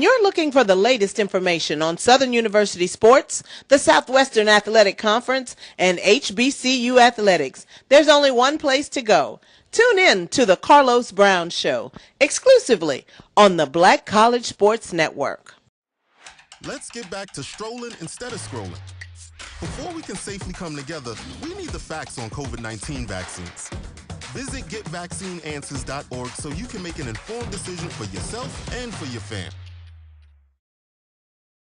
When you're looking for the latest information on Southern University sports, the Southwestern Athletic Conference, and HBCU athletics, there's only one place to go. Tune in to The Carlos Brown Show, exclusively on the Black College Sports Network. Let's get back to strolling instead of scrolling. Before we can safely come together, we need the facts on COVID-19 vaccines. Visit getvaccineanswers.org so you can make an informed decision for yourself and for your family.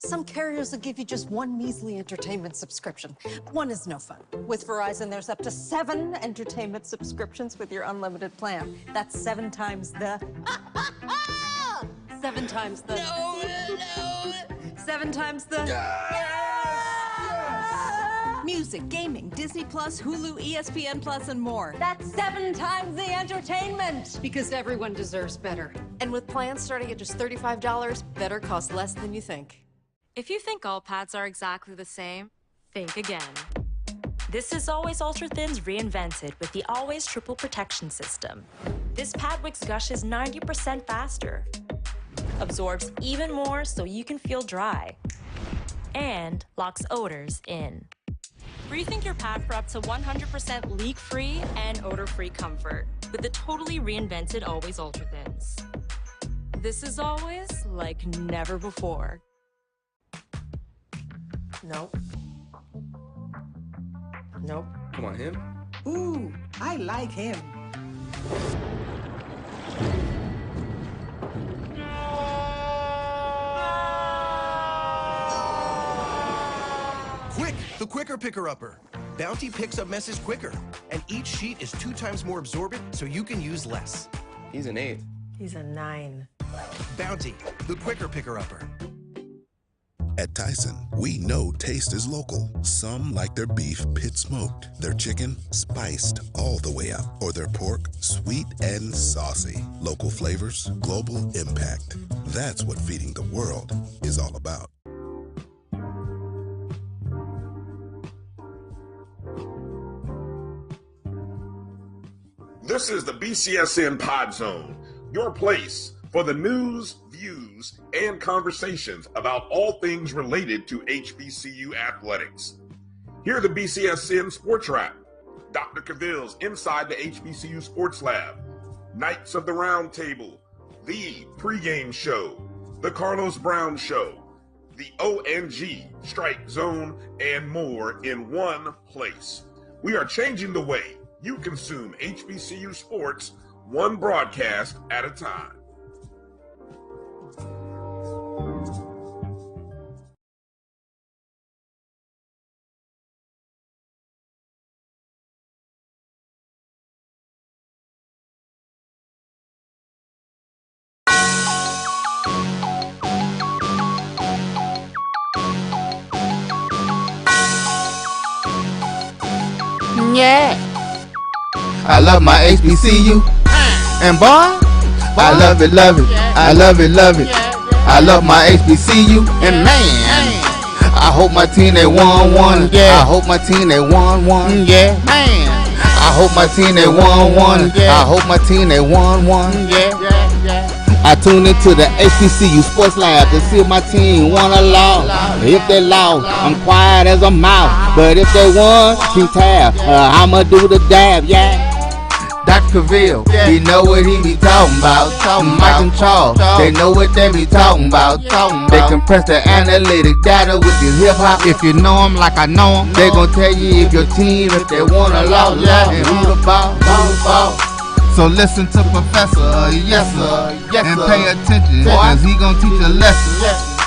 Some carriers will give you just one measly entertainment subscription. One is no fun. With Verizon, there's up to 7 entertainment subscriptions with your unlimited plan. That's 7 times the... 7 times the... No. 7 times the... Music, gaming, Disney Plus, Hulu, ESPN Plus, and more. That's 7 times the entertainment! Because everyone deserves better. And with plans starting at just $35, better costs less than you think. If you think all pads are exactly the same, think again. This is Always Ultra Thins reinvented with the Always Triple Protection System. This pad wicks gushes 90% faster, absorbs even more so you can feel dry, and locks odors in. Rethink your pad for up to 100% leak-free and odor-free comfort with the totally reinvented Always Ultra Thins. This is always like never before. Nope. Nope. Come on, him? Ooh, I like him. Quick, the quicker picker-upper. Bounty picks up messes quicker, and each sheet is 2 times more absorbent, so you can use less. He's an 8. He's a 9. Bounty, the quicker picker-upper. At Tyson, we know taste is local. Some like their beef pit smoked, their chicken spiced all the way up, or their pork sweet and saucy. Local flavors, global impact. That's what feeding the world is all about. This is the BCSN Pod Zone, your place for the news, views, and conversations about all things related to HBCU athletics. Hear the BCSN Sports Wrap, Dr. Cavil's Inside the HBCU Sports Lab, Knights of the Round Table, the pregame show, the Carlos Brown Show, the ONG Strike Zone, and more in one place. We are changing the way you consume HBCU sports, one broadcast at a time. Yeah. I love my HBCU, and boy, I love it, I love it, I love my HBCU, and man, I hope my team they won one. I hope my team they won one. Yeah, man, I hope my team they won one. I hope my team they won one. I tune into the HBCU Sports Lab to see if my team won or lost. If they lost, I'm quiet as a mouse. But if they won, keep tab. I'ma do the dab, yeah. Dr. Cavil, he know what he be talking about. Mike and Charles, they know what they be talking about. They compress the analytic data with the hip hop. If you know them like I know them, they gon' tell you if your team, if they won or lost, and who the ball. So listen to Professor, yes sir, and pay attention, cause he gon' teach a lesson.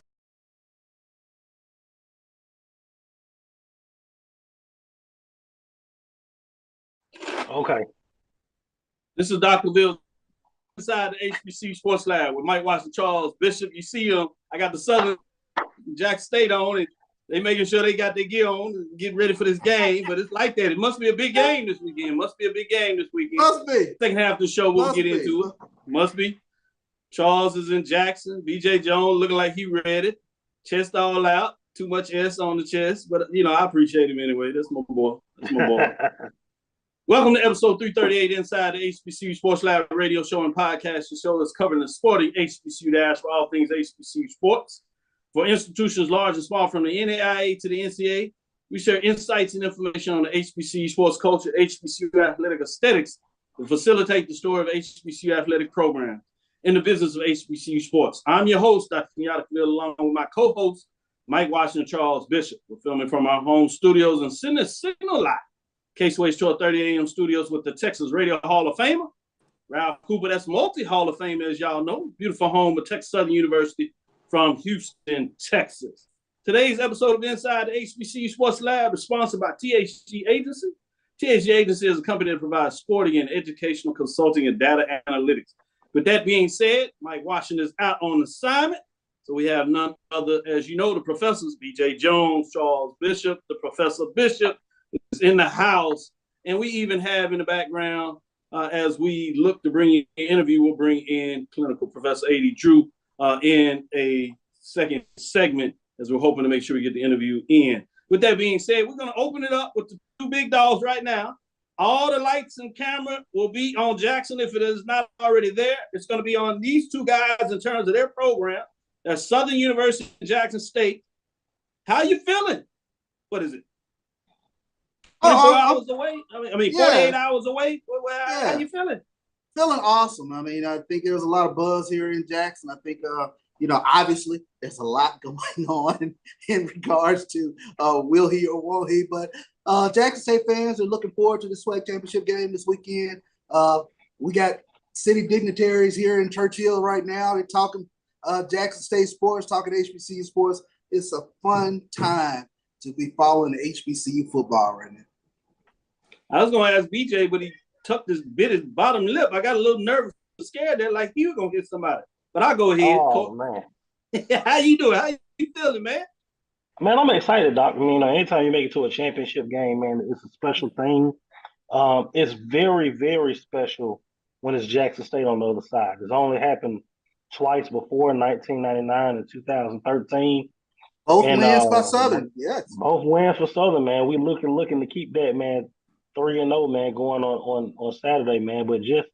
Okay. This is Dr. Bill inside the HBCU Sports Lab with Mike Watson Charles Bishop. You see him, I got the Southern Jack State on, and they making sure they got their gear on and get ready for this game. But it's like that. It must be a big game this weekend. Must be. Second half of the show we'll get into it. Must be. Charles is in Jackson. BJ Jones looking like he ready. Chest all out. Too much S on the chest. But, you know, I appreciate him anyway. That's my boy. Welcome to episode 338 inside the HBCU Sports Lab radio show and podcast. The show that's covering the sporting HBCU dash for all things HBCU sports. For institutions large and small, from the NAIA to the NCAA, we share insights and information on the HBCU sports culture, HBCU athletic aesthetics, to facilitate the story of HBCU athletic programs in the business of HBCU sports. I'm your host, Dr. Kenyatta, along with my co-host, Mike Washington, Charles Bishop. We're filming from our home studios and sending a signal live. Caseway Short 30 AM studios with the Texas Radio Hall of Famer, Ralph Cooper. That's multi-Hall of Fame, as y'all know. Beautiful home of Texas Southern University from Houston, Texas. Today's episode of Inside the HBCU Sports Lab is sponsored by THG Agency. THG Agency is a company that provides sporting and educational consulting and data analytics. With that being said, Mike Washington is out on assignment. So we have none other, as you know, the professors, B.J. Jones, Charles Bishop, the Professor Bishop is in the house. And we even have in the background, as we look to bring in an interview, we'll bring in clinical Professor A.D. Drew in a second segment, as we're hoping to make sure we get the interview in. With that being said, we're going to open it up with the two big dogs right now. All the lights and camera will be on Jackson. If it is not already there, it's going to be on these two guys in terms of their program. That's Southern University and Jackson State. How you feeling? What is it? 24 hours away? I mean 48 hours away? How you feeling? Feeling awesome. I mean, I think there was a lot of buzz here in Jackson. I think, obviously there's a lot going on in regards to will he or won't he. But Jackson State fans are looking forward to the SWAC championship game this weekend. We got city dignitaries here in Churchill right now. They're talking Jackson State sports, talking HBCU sports. It's a fun time to be following the HBCU football right now. I was going to ask BJ, but he bit his bottom lip. I got a little nervous, scared there, like he was going to hit somebody. But I'll go ahead. Oh, man. How you doing? How you feeling, man? Man, I'm excited, Doc. I mean, anytime you make it to a championship game, man, it's a special thing. It's very, very special when it's Jackson State on the other side. It's only happened twice before, in 1999 and 2013. Both wins for Southern, yes. Both wins for Southern, man. We looking to keep that, man, 3-0, man, going on Saturday, man. But just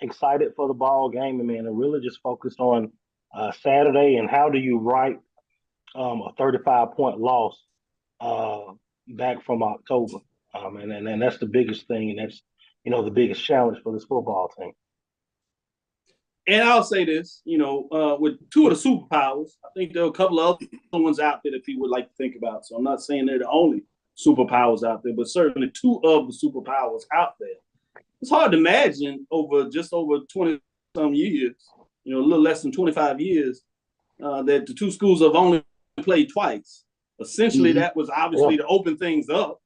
excited for the ball game, man, and really just focused on Saturday and how do you right a 35-point loss back from October. And that's the biggest thing, and that's, the biggest challenge for this football team. And I'll say this, with two of the superpowers, I think there are a couple of other ones out there that people would like to think about. So I'm not saying they're the only superpowers out there, but certainly two of the superpowers out there. It's hard to imagine over 20-some years, a little less than 25 years, that the two schools have only played twice. Essentially, that was obviously to open things up.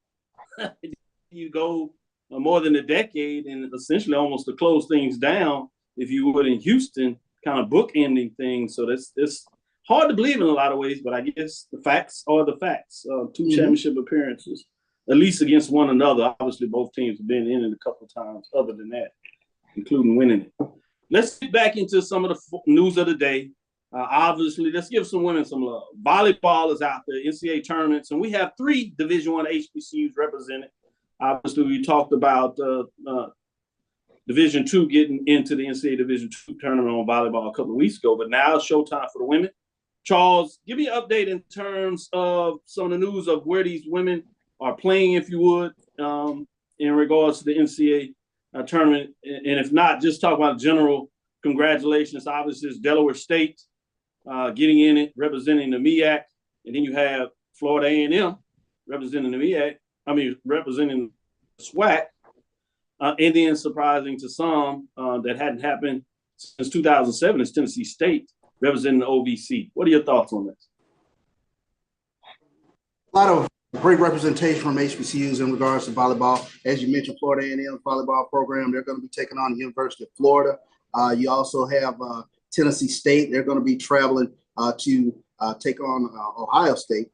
You go more than a decade and essentially almost to close things down, if you would, in Houston, kind of bookending things. So it's hard to believe in a lot of ways, but I guess the facts are the facts. Two championship appearances, at least against one another. Obviously, both teams have been in it a couple of times other than that, including winning it. Let's get back into some of the news of the day. Obviously, let's give some women some love. Volleyball is out there, NCAA tournaments, and we have 3 Division I HBCUs represented. Obviously, we talked about Division II getting into the NCAA Division II tournament on volleyball a couple of weeks ago, but now it's showtime for the women. Charles, give me an update in terms of some of the news of where these women are playing, if you would, in regards to the NCAA tournament. And if not, just talk about general congratulations. Obviously, it's Delaware State getting in it, representing the MEAC. And then you have Florida A&M representing the MEAC, representing the SWAC. And then surprising to some that hadn't happened since 2007 is Tennessee State representing the OVC. What are your thoughts on this? A lot of great representation from HBCUs in regards to volleyball. As you mentioned, Florida A&M volleyball program, they're going to be taking on the University of Florida. You also have Tennessee State. They're going to be traveling to take on Ohio State.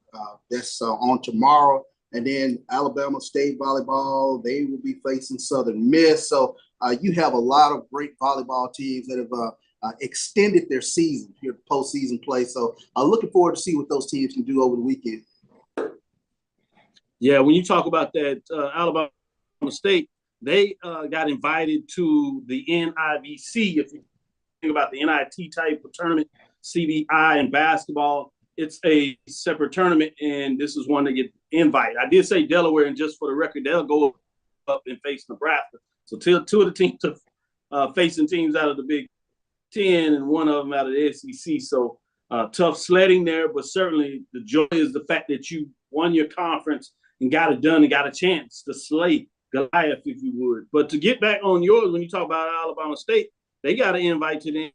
That's on tomorrow. And then Alabama State volleyball, they will be facing Southern Miss. So you have a lot of great volleyball teams that have extended their season here, postseason play. So looking forward to see what those teams can do over the weekend. Yeah, when you talk about that Alabama State, they got invited to the NIVC. If you think about the NIT type of tournament, CBI and basketball, it's a separate tournament, and this is one to get invited. I did say Delaware, and just for the record, they'll go up and face Nebraska. So two of the teams are facing teams out of the Big Ten and one of them out of the SEC. So tough sledding there, but certainly the joy is the fact that you won your conference and got it done and got a chance to slay Goliath, if you would. But to get back on yours, when you talk about Alabama State, they got an invite to the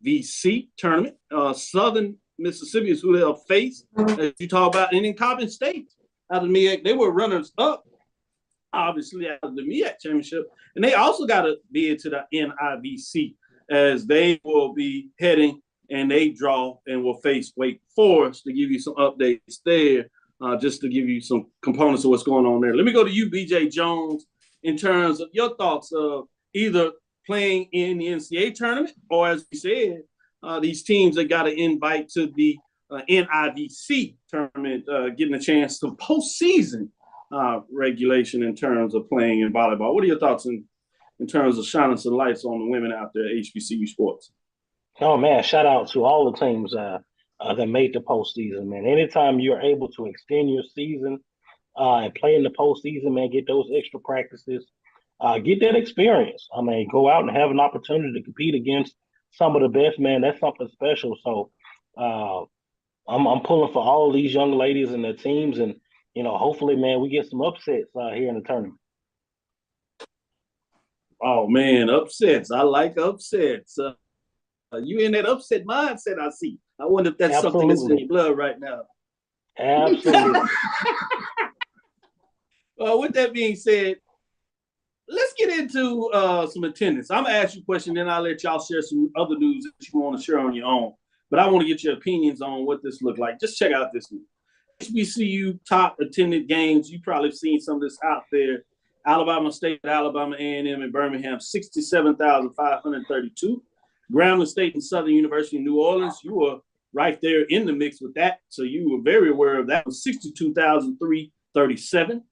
NIVC tournament. Southern Mississippi is who they'll face, as you talk about. And in Coppin State, out of the MEAC, they were runners up, obviously, out of the MEAC championship. And they also got to bid to the NIVC, as they will be heading and they draw and will face Wake Forest. To give you some updates there, just to give you some components of what's going on there. Let me go to you, BJ Jones, in terms of your thoughts of either playing in the NCAA tournament or, as we said, these teams that got an invite to the NIVC tournament, getting a chance to postseason regulation in terms of playing in volleyball. What are your thoughts in terms of shining some lights on the women out there at HBCU sports? Oh, man, shout out to all the teams that made the postseason, man. Anytime you're able to extend your season and play in the postseason, man, get those extra practices, get that experience. I mean, go out and have an opportunity to compete against some of the best, man. That's something special. So I'm pulling for all of these young ladies and their teams, and, you know, hopefully, man, we get some upsets here in the tournament. Oh, man, upsets. I like upsets. You in that upset mindset, I see. I wonder if that's something that's in your blood right now. Absolutely. With that being said, let's get into some attendance. I'm going to ask you a question, then I'll let y'all share some other news that you want to share on your own. But I want to get your opinions on what this looked like. Just check out this one. HBCU top attended games. You probably have seen some of this out there. Alabama State, Alabama A&M in Birmingham, 67,532. Grambling State and Southern University in New Orleans, you were right there in the mix with that. So you were very aware of that. 62,337.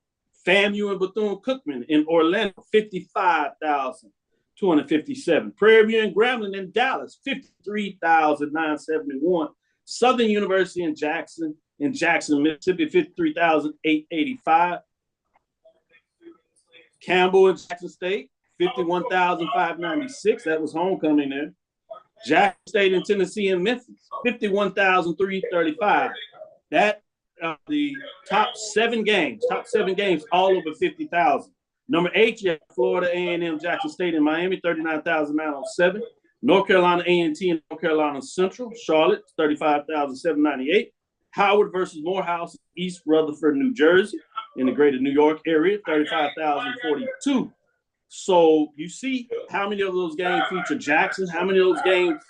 FAMU and Bethune-Cookman in Orlando, 55,257. Prairie View and Grambling in Dallas, 53,971. Southern University in Jackson, Mississippi, 53,885. Campbell and Jackson State, 51,596. That was homecoming there. Jackson State in Tennessee and Memphis, 51,335. That the top seven games, all over 50,000. Number 8, you have Florida A&M, Jackson State, and Miami, 39,907. North Carolina A&T and North Carolina Central, Charlotte, 35,798. Howard versus Morehouse, East Rutherford, New Jersey, in the greater New York area, 35,042. So you see how many of those games feature Jackson, how many of those games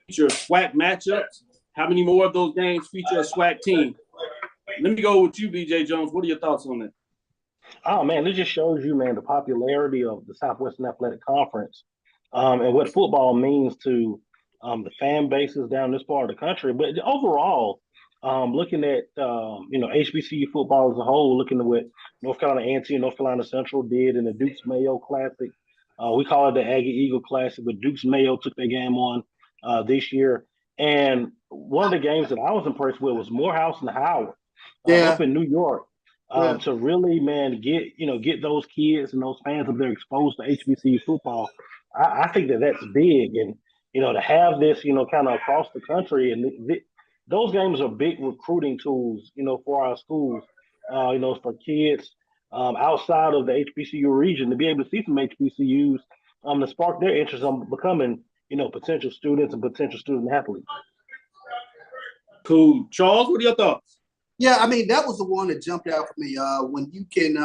feature SWAC matchups, how many more of those games feature a SWAC team. Let me go with you, BJ Jones. What are your thoughts on that? Oh, man, it just shows you, man, the popularity of the Southwestern Athletic Conference and what football means to the fan bases down this part of the country. But overall, looking at, HBCU football as a whole, looking at what North Carolina A&T and North Carolina Central did in the Dukes Mayo Classic. We call it the Aggie Eagle Classic, but Dukes Mayo took their game on this year. And one of the games that I was impressed with was Morehouse and Howard up in New York. To really, man, get those kids and those fans up there exposed to HBCU football. I think that's big. And, to have this, kind of across the country, and those games are big recruiting tools, for our schools, for kids outside of the HBCU region to be able to see some HBCUs to spark their interest on becoming, potential students and potential student athletes. Cool. Charles, what are your thoughts? Yeah, I mean, that was the one that jumped out for me. When you can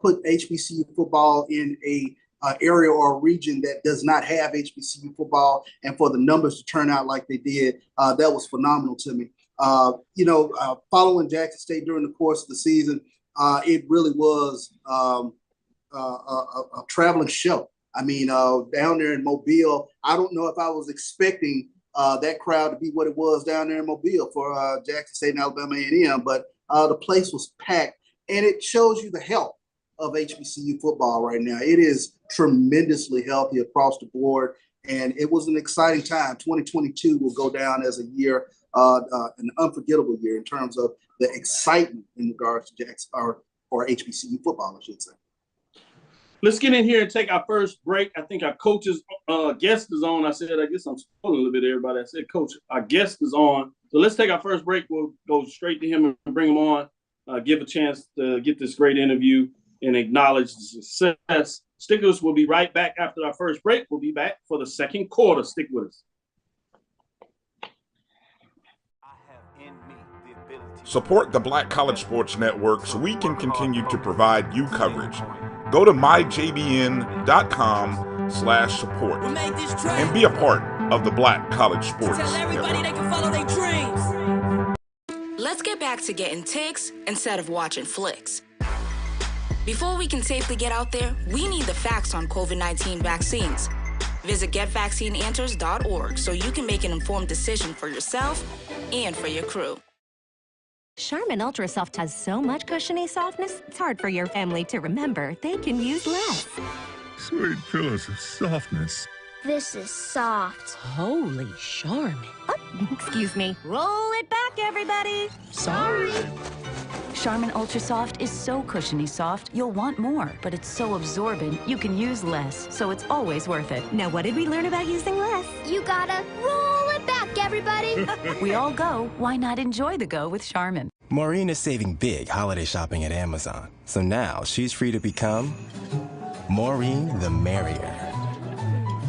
put HBCU football in a area or a region that does not have HBCU football, and for the numbers to turn out like they did, that was phenomenal to me. Following Jackson State during the course of the season, it really was a traveling show. I mean, down there in Mobile, I don't know if I was expecting that crowd to be what it was down there in Mobile for Jackson State and Alabama A&M, but the place was packed, and it shows you the help of HBCU football right now. It is tremendously healthy across the board, and it was an exciting time. 2022 will go down as a year, an unforgettable year in terms of the excitement in regards to or HBCU football, I should say. Let's get in here and take our first break. I think our coach's guest is on. I guess I'm spoiling a little bit, everybody. I said, Coach, our guest is on. So let's take our first break. We'll go straight to him and bring him on, give a chance to get this great interview and acknowledge the success. Stickers will be right back after our first break. We'll be back for the second quarter. Stick with us. Support the Black College Sports Network so we can continue to provide you coverage. Go to myjbn.com/support and be a part of the Black College Sports Network. They can follow their dreams. Let's get back to getting ticks instead of watching flicks. Before we can safely get out there, we need the facts on COVID-19 vaccines. Visit getvaccineanswers.org so you can make an informed decision for yourself and for your crew. Charmin Ultra Soft has so much cushiony softness, it's hard for your family to remember they can use less. Sweet pillows of softness. This is soft. Holy Charmin. Oh, excuse me. Roll it back, everybody. Sorry. Charmin Ultra Soft is so cushiony soft, you'll want more, but it's so absorbent, you can use less, so it's always worth it. Now, what did we learn about using less? You gotta roll it back, everybody. We all go. Why not enjoy the go with Charmin? Maureen is saving big holiday shopping at Amazon, so now she's free to become Maureen the Merrier.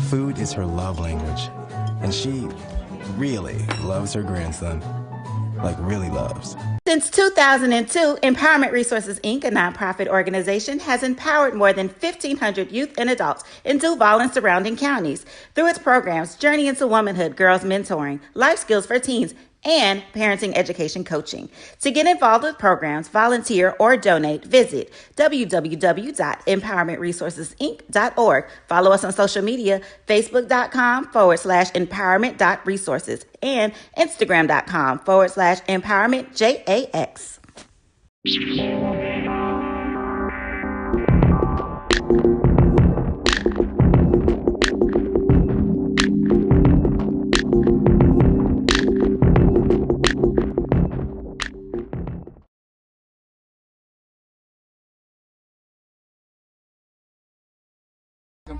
Food is her love language, and she really loves her grandson. Like, really loves. Since 2002, Empowerment Resources, Inc., a nonprofit organization, has empowered more than 1,500 youth and adults in Duval and surrounding counties through its programs Journey into Womanhood, Girls Mentoring, Life Skills for Teens, and parenting education coaching. To get involved with programs, volunteer, or donate, visit www.empowermentresourcesinc.org. Follow us on social media, facebook.com/empowerment.resources and instagram.com/empowermentjax.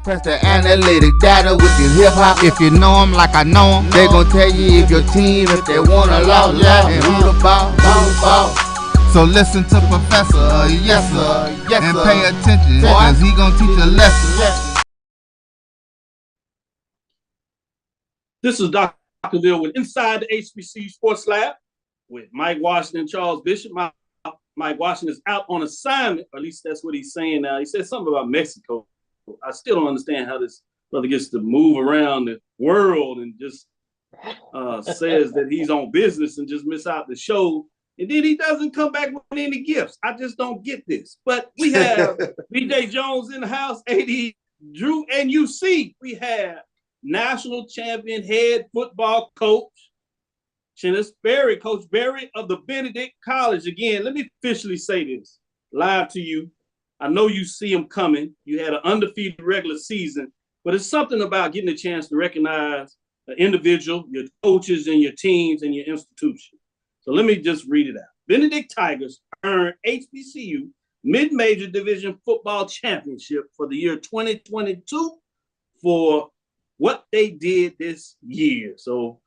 Press the analytic data with your hip hop. If you know them like I know them, they gon' tell you if your team, if they wanna lose, and who the ball. So listen to Professor, yes sir, and pay attention, cause he gon' teach a lesson. This is Dr. Cavil with Inside the HBCU Sports Lab with Mike Washington and Charles Bishop. Mike Washington is out on assignment, or at least that's what he's saying now. He said something about Mexico. I still don't understand how this brother gets to move around the world and just says that he's on business and just miss out the show. And then he doesn't come back with any gifts. I just don't get this. But we have BJ Jones in the house, AD Drew, and you see we have national champion head football coach, Coach Berry of the Benedict College. Again, let me officially say this live to you. I know you see them coming. You had an undefeated regular season, but it's something about getting a chance to recognize an individual, your coaches and your teams and your institution. So let me just read it out. Benedict Tigers earned HBCU Mid-Major Division Football Championship for the year 2022 for what they did this year. So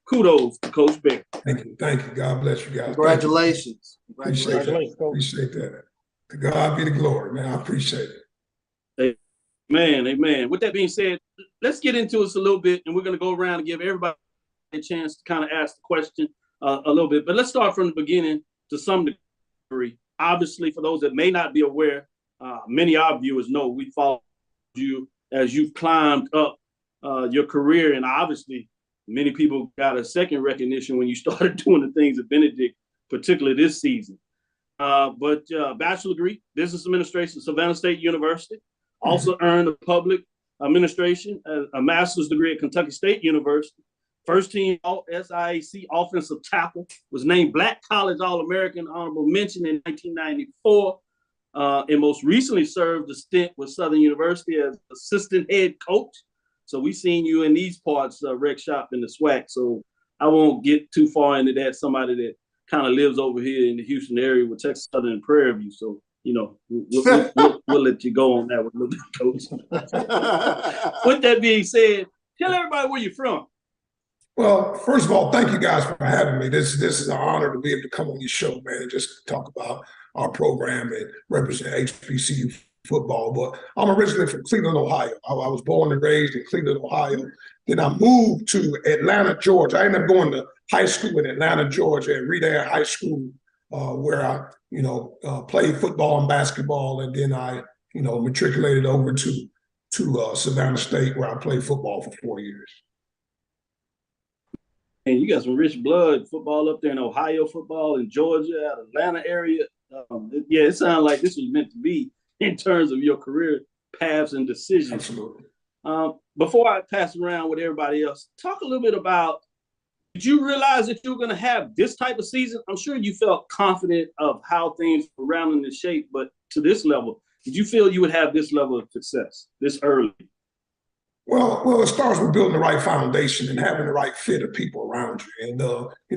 kudos to Coach Berry. Thank you. Thank you. God bless you guys. Congratulations. Appreciate that. To God be the glory, man. I appreciate it. Amen. With that being said, let's get into this a little bit, and we're going to go around and give everybody a chance to kind of ask the question a little bit. But let's start from the beginning to some degree. Obviously, for those that may not be aware, many of our viewers know we followed you as you've climbed up your career, and obviously many people got a second recognition when you started doing the things at Benedict, particularly this season. But bachelor degree, business administration, Savannah State University. Also earned a public administration, a master's degree at Kentucky State University. First team All-SIAC offensive tackle. Was named Black College All-American honorable mention in 1994. and most recently served a stint with Southern University as assistant head coach. So we've seen you in these parts, rec shop in the SWAC. So I won't get too far into that. Somebody that kind of lives over here in the Houston area with Texas Southern and Prairie View. So, we'll let you go on that one, Coach. With that being said, tell everybody where you're from. Well, first of all, thank you guys for having me. This is an honor to be able to come on your show, man, and just talk about our program and represent HBCU football. But I'm originally from Cleveland, Ohio. I was born and raised in Cleveland, Ohio. Then I moved to Atlanta, Georgia. I ended up going to high school in Atlanta, Georgia, at Reed High School, where I, played football and basketball. And then I, matriculated over to Savannah State, where I played football for 4 years. And you got some rich blood football up there in Ohio, football in Georgia, out of Atlanta area. It sounds like this was meant to be in terms of your career paths and decisions. Absolutely. Before I pass it around with everybody else, talk a little bit about, did you realize that you were going to have this type of season? I'm sure you felt confident of how things were rounding the shape, but to this level, did you feel you would have this level of success this early? Well, it starts with building the right foundation and having the right fit of people around you. And,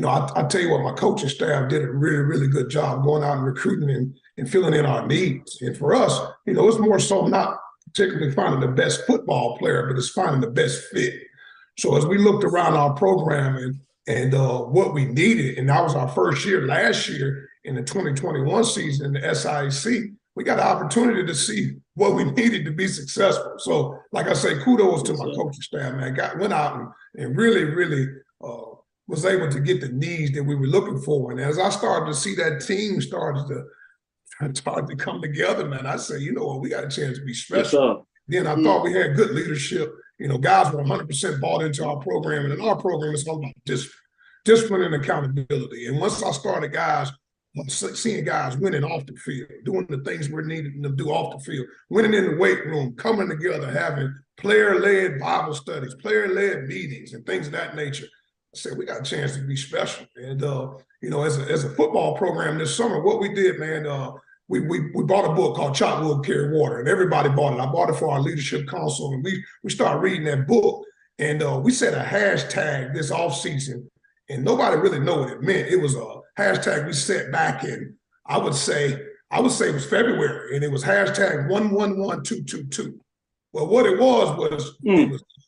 I tell you what, my coaching staff did a really, really good job going out and recruiting and filling in our needs. And for us, it's more so not particularly finding the best football player, but it's finding the best fit. So as we looked around our program and what we needed, and that was our first year last year in the 2021 season in the SIC, we got an opportunity to see what we needed to be successful. So, like I say, kudos to my coaching staff, man. Went out and really, really was able to get the needs that we were looking for. And as I started to see that team started to come together, man, I said, we got a chance to be special. Then I thought we had good leadership. Guys were 100% bought into our program. And in our program, it's all about discipline and accountability. And once I started seeing guys winning off the field, doing the things we're needing to do off the field, winning in the weight room, coming together, having player-led Bible studies, player-led meetings, and things of that nature. I said, we got a chance to be special. And, as a football program this summer, what we did, man, we bought a book called Chop Wood, Carry Water, and everybody bought it. I bought it for our leadership council, and we started reading that book. And we set a hashtag this offseason, and nobody really knew what it meant. It was a hashtag we set back in, I would say it was February, and it was hashtag 111222. Well, what it was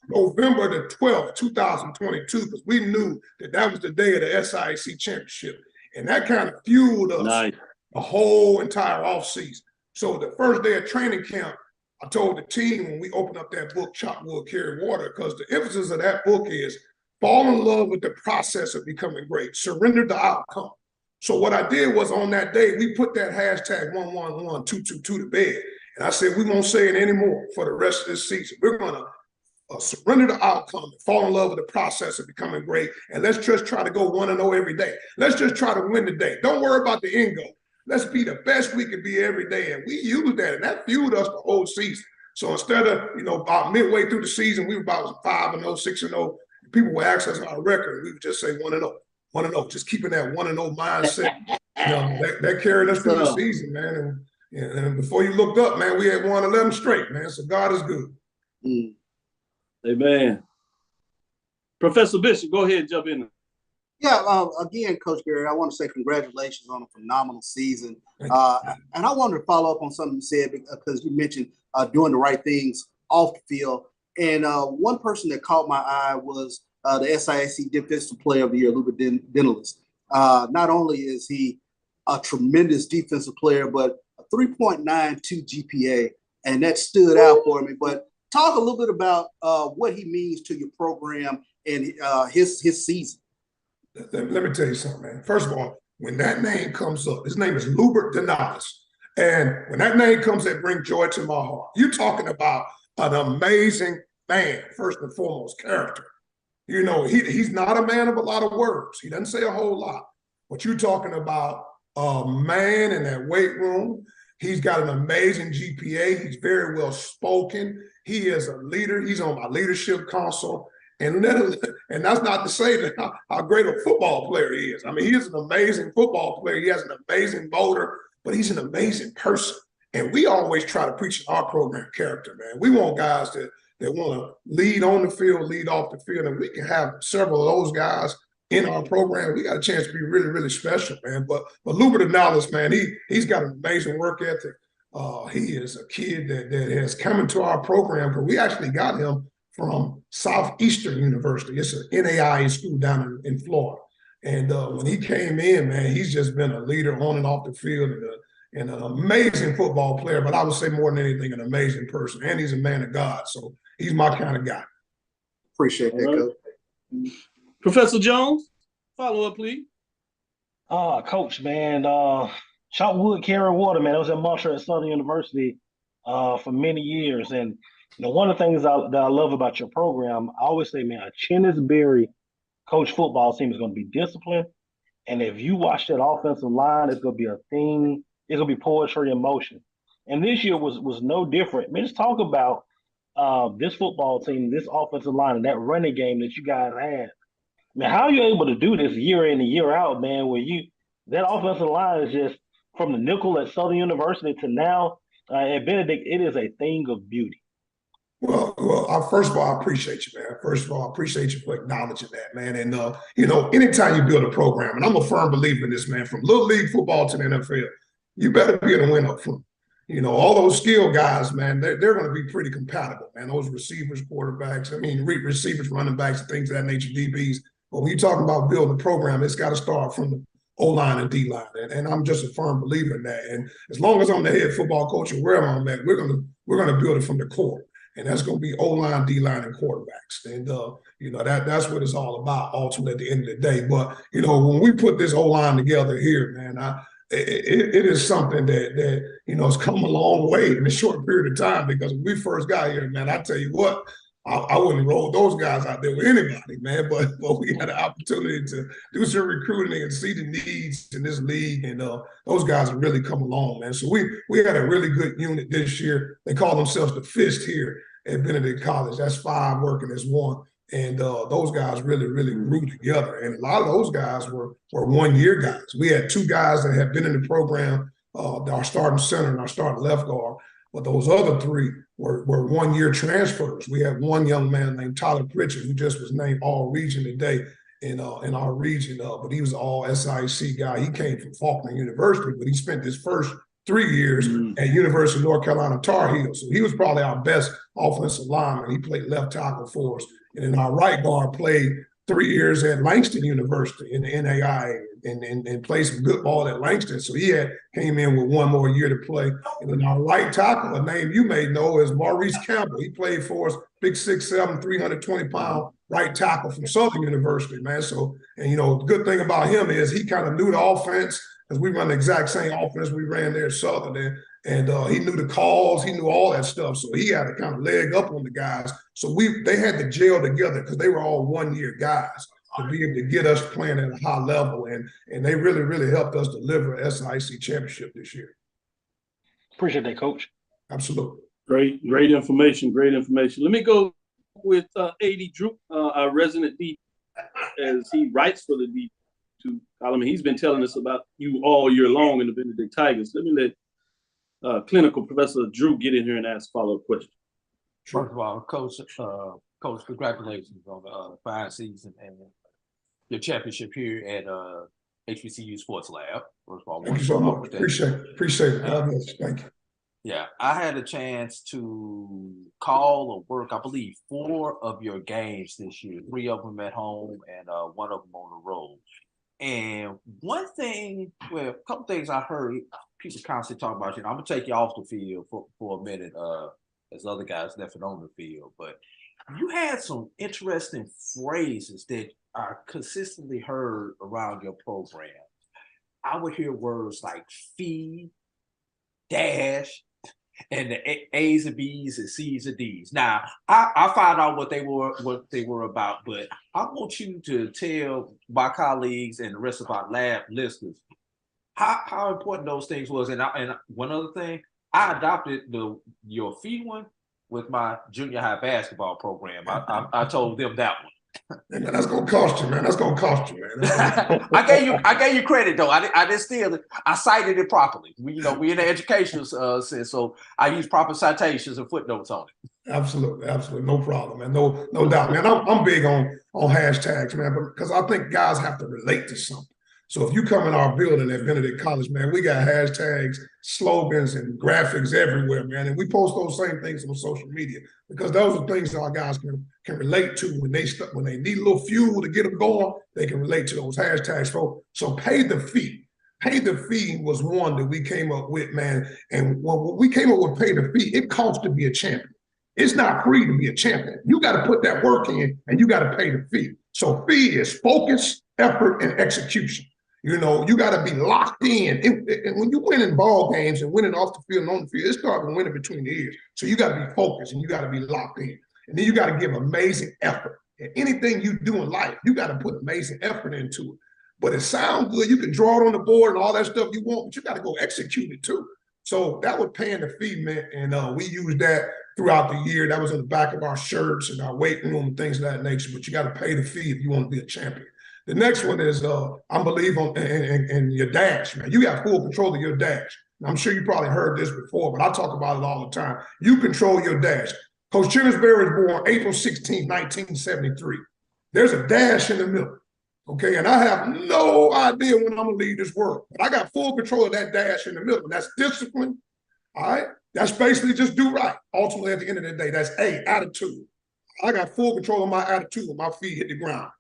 November the 12th, 2022, because we knew that was the day of the SIC championship. And that kind of fueled us the whole entire offseason. So the first day of training camp, I told the team when we opened up that book, Chop Wood, Carry Water, because the emphasis of that book is fall in love with the process of becoming great, surrender the outcome. So what I did was on that day, we put that hashtag 111222 to bed. And I said, we won't say it anymore for the rest of this season. We're going to surrender the outcome and fall in love with the process of becoming great. And let's just try to go 1-0 every day. Let's just try to win the day. Don't worry about the end goal. Let's be the best we can be every day. And we used that, and that fueled us the whole season. So instead of, about midway through the season, we were about 5-0, 6-0. People would ask us our record. We would just say 1-0, 1-0, just keeping that 1-0 mindset. That carried us through the season, man. And before you looked up, man, we had won 11 straight, man. So God is good. Amen. Professor Bishop, go ahead and jump in. Yeah, again, Coach Gary, I want to say congratulations on a phenomenal season. And I wanted to follow up on something you said because you mentioned doing the right things off the field. And one person that caught my eye was the SIC Defensive Player of the Year, Luka Denilis. Not only is he a tremendous defensive player, but a 3.92 GPA, and that stood out for me. But talk a little bit about what he means to your program and his season. Let me tell you something, man. First of all, when that name comes up, his name is Luka Denilis. And when that name comes, it brings joy to my heart. You're talking about an amazing man, first and foremost, character. He's not a man of a lot of words. He doesn't say a whole lot. But you're talking about a man in that weight room. He's got an amazing GPA. He's very well spoken. He is a leader. He's on my leadership council. And that's not to say that how great a football player he is. I mean, he is an amazing football player. He has an amazing motor, but he's an amazing person. And we always try to preach in our program character, man. We want guys that want to lead on the field, lead off the field, and we can have several of those guys in our program. We got a chance to be really, really special, man. But Lubert Annalis, man, he's got an amazing work ethic. He is a kid that has come into our program, but we actually got him from Southeastern University. It's an NAIA school down in Florida. And when he came in, man, he's just been a leader on and off the field and an amazing football player, but I would say more than anything, an amazing person. And he's a man of God. So he's my kind of guy. Appreciate that, Coach. Professor Jones, follow up, please. Coach, man, Chalk wood, carry water, man. That was a mantra at Southern University for many years. And one of the things that I love about your program, I always say, man, a Chennis Berry coach football team is going to be disciplined. And if you watch that offensive line, it's going to be a thing. It's going to be poetry in motion. And this year was no different. Man, just talk about this football team, this offensive line, and that running game that you guys had. Man, how are you able to do this year in and year out, man, where that offensive line is just from the nickel at Southern University to now at Benedict, it is a thing of beauty. Well, first of all, I appreciate you, man. First of all, I appreciate you for acknowledging that, man. And, anytime you build a program, and I'm a firm believer in this, man, from Little League football to the NFL, you better be able to win up front. All those skill guys, man, they're going to be pretty compatible, man. Those receivers, quarterbacks, receivers, running backs, things of that nature, DBs. But when you're talking about building a program, it's got to start from the O-line and D-line. And I'm just a firm believer in that. And as long as I'm the head football coach or wherever I'm at, we're gonna build it from the core. And that's going to be O-line, D-line, and quarterbacks. And, that's what it's all about ultimately at the end of the day. But, when we put this O-line together here, man, it is something that has come a long way in a short period of time, because when we first got here, man, I tell you what, I wouldn't roll those guys out there with anybody, man. But we had an opportunity to do some recruiting and see the needs in this league, and those guys have really come along, man. So we had a really good unit this year. They call themselves the Fist here at Benedict College. That's 5 working as 1. And those guys really, really grew together. And a lot of those guys were 1-year guys. We had 2 guys that had been in the program, our starting center and our starting left guard. But those other 3 were 1-year transfers. We had one young man named Tyler Pritchard, who just was named All-Region today in our region. But he was an All-SIC guy. He came from Faulkner University, but he spent his first 3 years at University of North Carolina Tar Heels. So he was probably our best offensive lineman. He played left tackle for us. And then our right guard played 3 years at Langston University in the NAIA and played some good ball at Langston. So he came in with 1 more year to play. And then our right tackle, a name you may know, is Maurice Campbell. He played for us, big 6'7", 320-pound right tackle from Southern University, man. So, the good thing about him is he kind of knew the offense, because we run the exact same offense we ran there at Southern. And he knew the calls, he knew all that stuff. So he had a kind of leg up on the guys. So they had to gel together, because they were all 1-year guys, to be able to get us playing at a high level. And they really, really helped us deliver an SIC championship this year. Appreciate that, Coach. Absolutely. Great information. Let me go with A.D. Drew, our resident D, as he writes for the D2 column. He's been telling us about you all year long in the Benedict Tigers. Let me let clinical Professor Drew get in here and ask follow-up questions. First of all, Coach, congratulations on the fine season and your championship here at HBCU Sports Lab. First of all, thank you so much. Appreciate it. Thank you. Yeah, I had a chance to call or work, I believe, 4 of your games this year. 3 of them at home and 1 of them on the road. And one thing, a couple things I heard people constantly talk about, I'm going to take you off the field for a minute as other guys left it on the field. But you had some interesting phrases that I consistently heard around your program. I would hear words like feed, dash, and the A's and B's and C's and D's. Now, I found out what they were about, but I want you to tell my colleagues and the rest of our lab listeners how important those things was. And one other thing, I adopted your fee one with my junior high basketball program. I told them that one. Man, that's gonna cost you, man. That's gonna cost you, man. I gave you credit though. I cited it properly. We in the educational sense, so I use proper citations and footnotes on it. Absolutely, no problem, man. No doubt, man. I'm big on hashtags, man, because I think guys have to relate to something. So if you come in our building at Benedict College, man, we got hashtags, slogans, and graphics everywhere, man. And we post those same things on social media because those are things that our guys can relate to when they need a little fuel to get them going. They can relate to those hashtags. So pay the fee. Pay the fee was one that we came up with, man. And when we came up with pay the fee, it costs to be a champion. It's not free to be a champion. You got to put that work in, and you got to pay the fee. So fee is focus, effort, and execution. You got to be locked in. And when you win in ball games and winning off the field and on the field, it starts winning between the ears. So you got to be focused and you got to be locked in. And then you got to give amazing effort. And anything you do in life, you got to put amazing effort into it. But it sounds good. You can draw it on the board and all that stuff you want, but you got to go execute it too. So that was paying the fee, man. And we used that throughout the year. That was on the back of our shirts and our weight room and things of that nature. But you got to pay the fee if you want to be a champion. The next one is I believe in your dash, man. You got full control of your dash. I'm sure you probably heard this before, but I talk about it all the time. You control your dash. Coach Chinesbury was born April 16, 1973. There's a dash in the middle, okay? And I have no idea when I'm going to leave this world. But I got full control of that dash in the middle. And that's discipline, all right? That's basically just do right. Ultimately, at the end of the day, that's attitude. I got full control of my attitude when my feet hit the ground.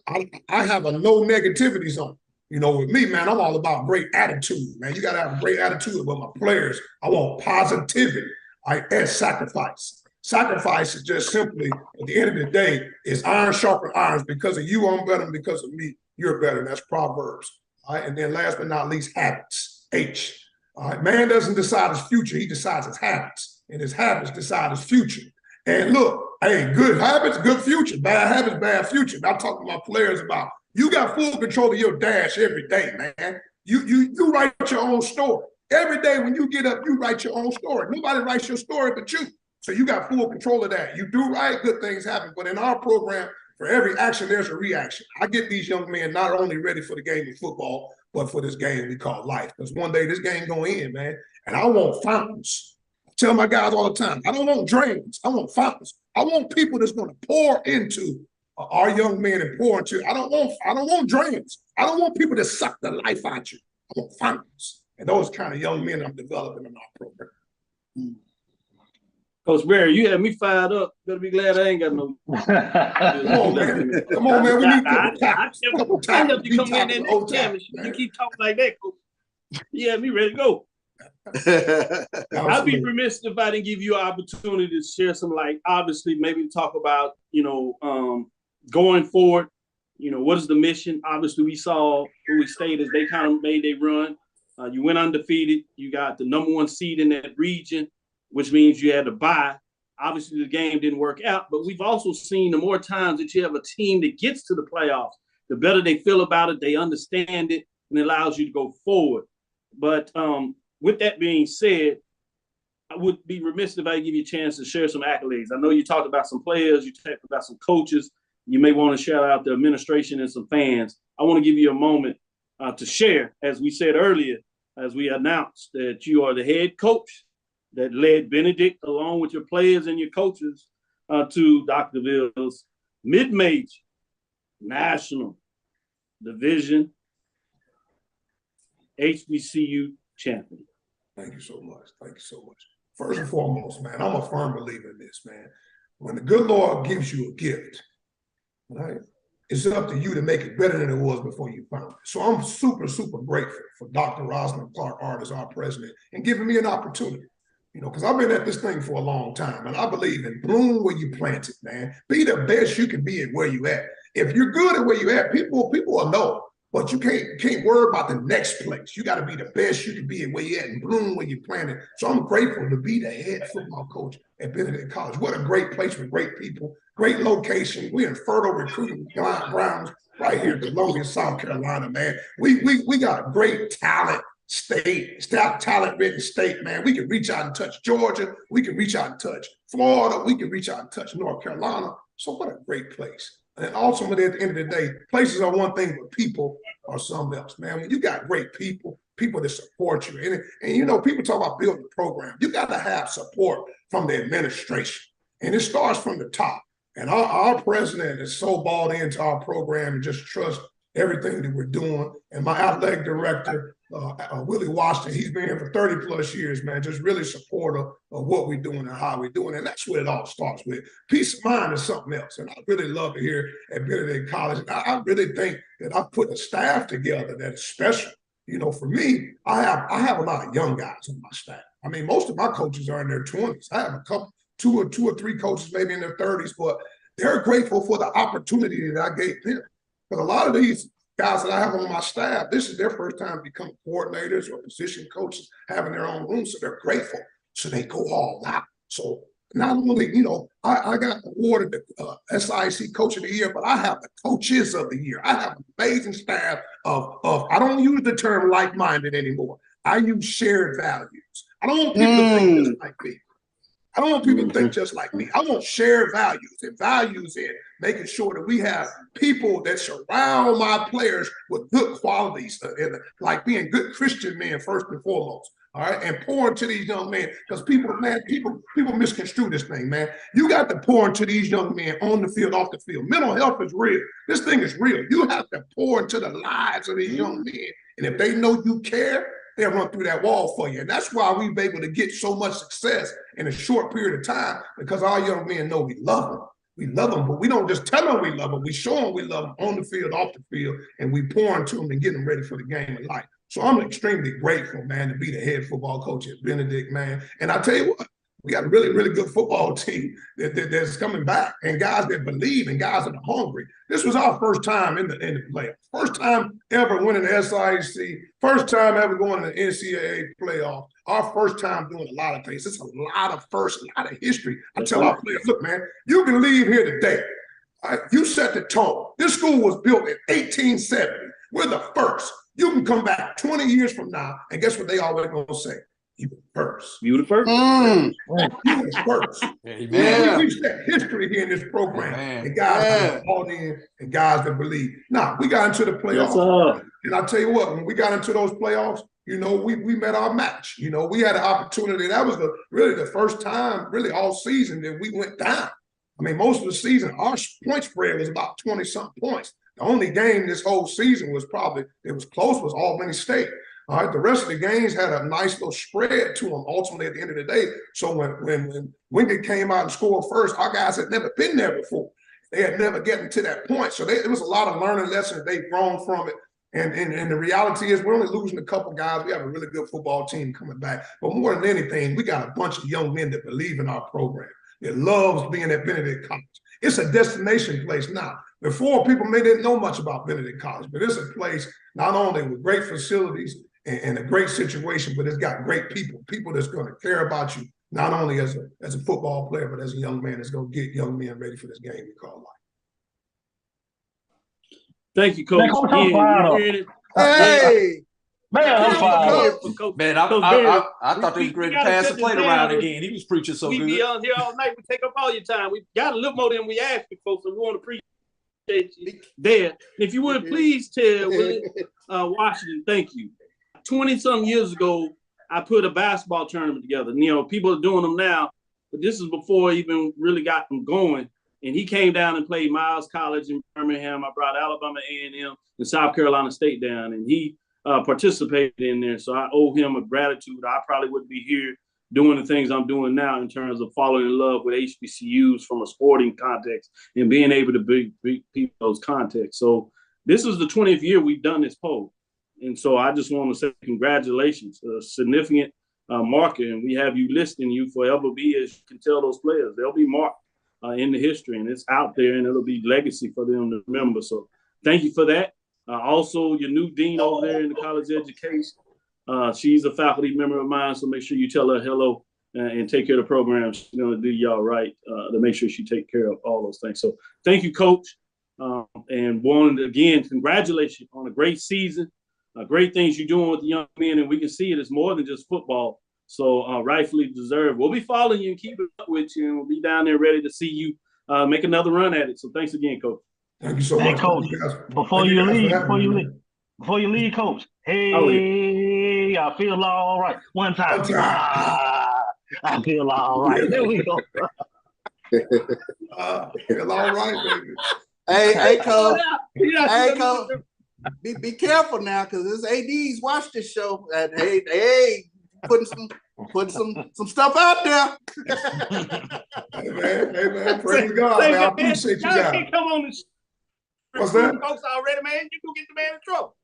I have a no negativity zone. With me, man, I'm all about great attitude, man. You got to have a great attitude with my players. I want positivity. And sacrifice. Sacrifice is just simply, at the end of the day, is iron sharpen irons. Because of you, I'm better, and because of me, you're better. And that's Proverbs. All right. And then last but not least, habits. H. All right. Man doesn't decide his future. He decides his habits. And his habits decide his future. And look, hey, good habits, good future. Bad habits, bad future. And I'm talking to my players about you got full control of your dash every day, man. You write your own story. Every day when you get up, you write your own story. Nobody writes your story but you. So you got full control of that. You do right, good things happen. But in our program, for every action, there's a reaction. I get these young men not only ready for the game of football, but for this game we call life. Because one day this game gonna end, man. And I want fountains. Tell my guys all the time, I don't want drains. I want fountains. I want people that's going to pour into our young men and pour into. I don't want drains. I don't want people to suck the life out you. I want fountains. And those kind of young men I'm developing in our program. Coach Barry, you had me fired up. Better be glad I ain't got no. Come on, man. We need a couple times. I you come in there next time. You keep talking like that, Coach. You had me ready to go. I'd be remiss if I didn't give you an opportunity to share some, obviously maybe talk about, going forward, what is the mission? Obviously we saw Bowie State as they kind of made their run. You went undefeated. You got the #1 seed in that region, which means you had to bye. Obviously the game didn't work out, but we've also seen the more times that you have a team that gets to the playoffs, the better they feel about it, they understand it, and it allows you to go forward. But with that being said, I would be remiss if I give you a chance to share some accolades. I know you talked about some players, you talked about some coaches. You may want to shout out the administration and some fans. I want to give you a moment to share, as we said earlier, as we announced that you are the head coach that led Benedict, along with your players and your coaches, to Dr. Cavill's mid-major national division HBCU champion. Thank you so much. Thank you so much. First and foremost, man, I'm a firm believer in this, man. When the good Lord gives you a gift, right, it's up to you to make it better than it was before you found it. So I'm super, super grateful for Dr. Rosalind Clark Artis, our president, and giving me an opportunity. Because I've been at this thing for a long time, and I believe in bloom where you plant it, man. Be the best you can be at where you at. If you're good at where you at, people will know. But you can't worry about the next place. You got to be the best you can be at where you at and bloom where you planted. So I'm grateful to be the head football coach at Benedict College. What a great place with great people, great location. We're in fertile recruiting grounds right here in Columbia, South Carolina, man. We got a great talent talent-ridden state, man. We can reach out and touch Georgia. We can reach out and touch Florida. We can reach out and touch North Carolina. So what a great place. And ultimately, at the end of the day, places are one thing, but people are something else, man. When you got great people that support you, and you know, people talk about building a program. You got to have support from the administration, and it starts from the top. And our president is so bought into our program and just trusts everything that we're doing. And my athletic director, Willie Washington, he's been here for 30 plus years, man, just really supportive of what we're doing and how we're doing. And that's what it all starts with. Peace of mind is something else. And I really love it here at Benedict College. And I really think that I've put a staff together that is special. You know, for me, I have a lot of young guys on my staff. I mean, most of my coaches are in their 20s. I have a couple, two or three coaches maybe in their 30s, but they're grateful for the opportunity that I gave them. Because a lot of these guys that I have on my staff, this is their first time becoming coordinators or position coaches, having their own room, so they're grateful. So they go all out. So not only, you know, I got awarded the SIC Coach of the Year, but I have the Coaches of the Year. I have an amazing staff of I don't use the term like-minded anymore. I use shared values. I don't want people to think just like me. I don't want people to think just like me. I want shared values, and values in making sure that we have people that surround my players with good qualities, and like being good Christian men first and foremost. All right, and pour into these young men, because people misconstrue this thing, man. You got to pour into these young men on the field, off the field. Mental health is real. This thing is real. You have to pour into the lives of these young men, and if they know you care, they'll run through that wall for you. And that's why we've been able to get so much success in a short period of time, because our young men know we love them. We love them, but we don't just tell them we love them. We show them we love them on the field, off the field, and we pour into them and get them ready for the game of life. So I'm extremely grateful, man, to be the head football coach at Benedict, man. And I tell you what, we got a really, really good football team that's coming back, and guys that believe and guys that are hungry. This was our first time in the playoffs. First time ever winning the SIC. First time ever going to the NCAA playoffs. Our first time doing a lot of things. It's a lot of firsts, a lot of history. I tell our players, look, man, you can leave here today. Right? You set the tone. This school was built in 1870. We're the first. You can come back 20 years from now, and guess what they always going to say? You were first. You the first. You were first. Yeah. We set history here in this program. And guys that bought in and guys that believe. Now, we got into the playoffs. And I tell you what, when we got into those playoffs, you know, we met our match. You know, we had an opportunity. That was really the first time, really all season, that we went down. I mean, most of the season, our point spread was about 20-something points. The only game this whole season was it was close, was Albany State. All right, the rest of the games had a nice little spread to them ultimately at the end of the day. So when Wingate came out and scored first, our guys had never been there before. They had never gotten to that point. So it was a lot of learning lessons. They've grown from it. And the reality is we're only losing a couple guys. We have a really good football team coming back. But more than anything, we got a bunch of young men that believe in our program, that loves being at Benedict College. It's a destination place now. Before, people may didn't know much about Benedict College, but it's a place not only with great facilities and a great situation, but it's got great people that's going to care about you, not only as a football player, but as a young man that's going to get young men ready for this game we call life. Thank you, Coach. Hey! Man, I'm fired. Man, I thought they was ready to pass the plate around again. He was preaching so good. We be on here all night. We take up all your time. We got a little more than we asked you, folks, and we want to appreciate you there. If you would, please tell Willie Washington, thank you. 20-some years ago, I put a basketball tournament together. You know, people are doing them now, but this is before I even really got them going. And he came down and played Miles College in Birmingham. I brought Alabama A&M and South Carolina State down, and he participated in there. So I owe him a gratitude. I probably wouldn't be here doing the things I'm doing now in terms of falling in love with HBCUs from a sporting context and being able to be people those contexts. So this is the 20th year we've done this poll. And so I just want to say congratulations, a significant marker. And we have you listing, you forever be, as you can tell those players, they'll be marked in the history, and it's out there, and it'll be legacy for them to remember. So thank you for that. Also, your new dean over there in the college education, she's a faculty member of mine, so make sure you tell her hello and take care of the program. She's going to do y'all right to make sure she take care of all those things. So thank you, Coach. And wanted, again, congratulations on a great season. Great things you're doing with the young men, and we can see it as more than just football. So rightfully deserved. We'll be following you and keeping up with you, and we'll be down there ready to see you make another run at it. So thanks again, Coach. Thank you so Hey, much. Coach. Before you leave, Coach. Hey, I feel all right. One time. I feel all right. There we go. Feel all right, baby. Hey, Coach. Hey, Coach. Be careful now, because this ADs watch this show. And hey, putting some stuff out there. Hey man, praise God, man. I appreciate you guys. Come on, what's that? Folks already, man. You gonna get the man in trouble.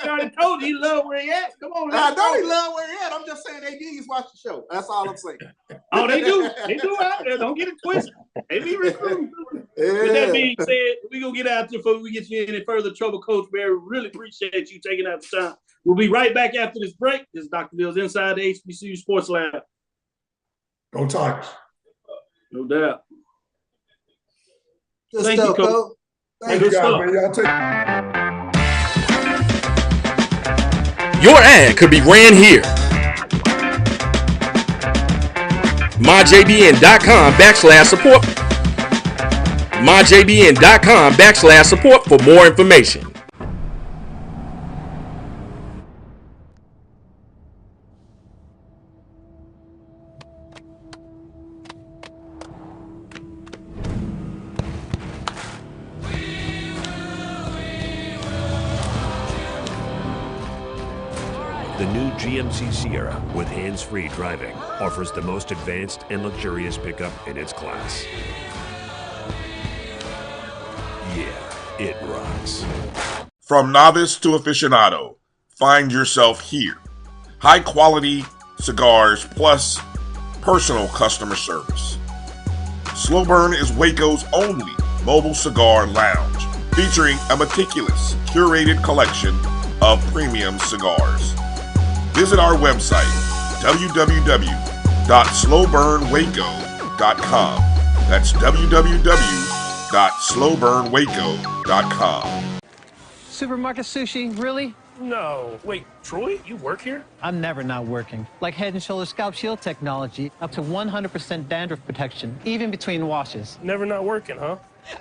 He already told you he love where he at. Come on, I know he love where he at. I'm just saying ADs watch the show. That's all I'm saying. Oh, they do. They do out there. Don't get it twisted. They be recruiting. With that being said, we gonna get out there before we get you in any further trouble, Coach Barry. Really appreciate you taking out the time. We'll be right back after this break. This is Dr. Bill's Inside the HBCU Sports Lab. Go Tigers. No doubt. Good Thank stuff, you, Coach. Coach. Thank you, guys, man. Y'all take. Your ad could be ran here. MyJBN.com/support. MyJBN.com/support for more information. The new GMC Sierra with hands-free driving offers the most advanced and luxurious pickup in its class. Yeah, it rocks. From novice to aficionado, find yourself here. High quality cigars plus personal customer service. Slow Burn is Waco's only mobile cigar lounge, featuring a meticulous, curated collection of premium cigars. Visit our website, www.slowburnwaco.com. That's www.slowburnwaco.com. Supermarket sushi, really? No. Wait, Troy, you work here? I'm never not working. Like Head & Shoulders Scalp Shield technology, up to 100% dandruff protection, even between washes. Never not working, huh?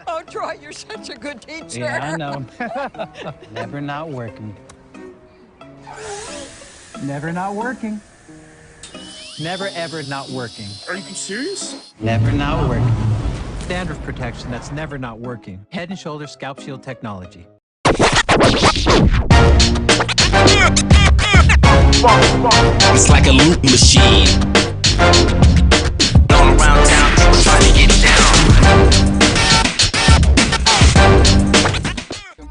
Oh, Troy, you're such a good teacher. Yeah, I know. Never not working. Never not working. Never ever not working. Are you serious? Never not working. Dandruff protection that's never not working. Head & Shoulders Scalp Shield technology. It's like a loop machine. All around town, people trying to get down.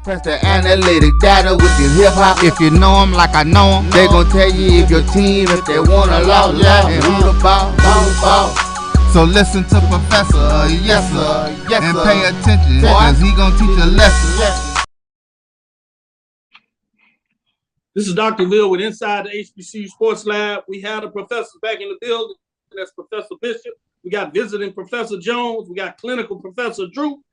Press the analytic data with your hip hop. If you know them like I know them, they gon' tell you if your team, if they wanna lose, and who the ball. So listen to Professor, yes sir, and pay attention, cause he gon' teach a lesson. This is Dr. Bill with Inside the HBCU Sports Lab. We have the professors back in the building. That's Professor Bishop. We got visiting Professor Jones. We got clinical Professor Drew.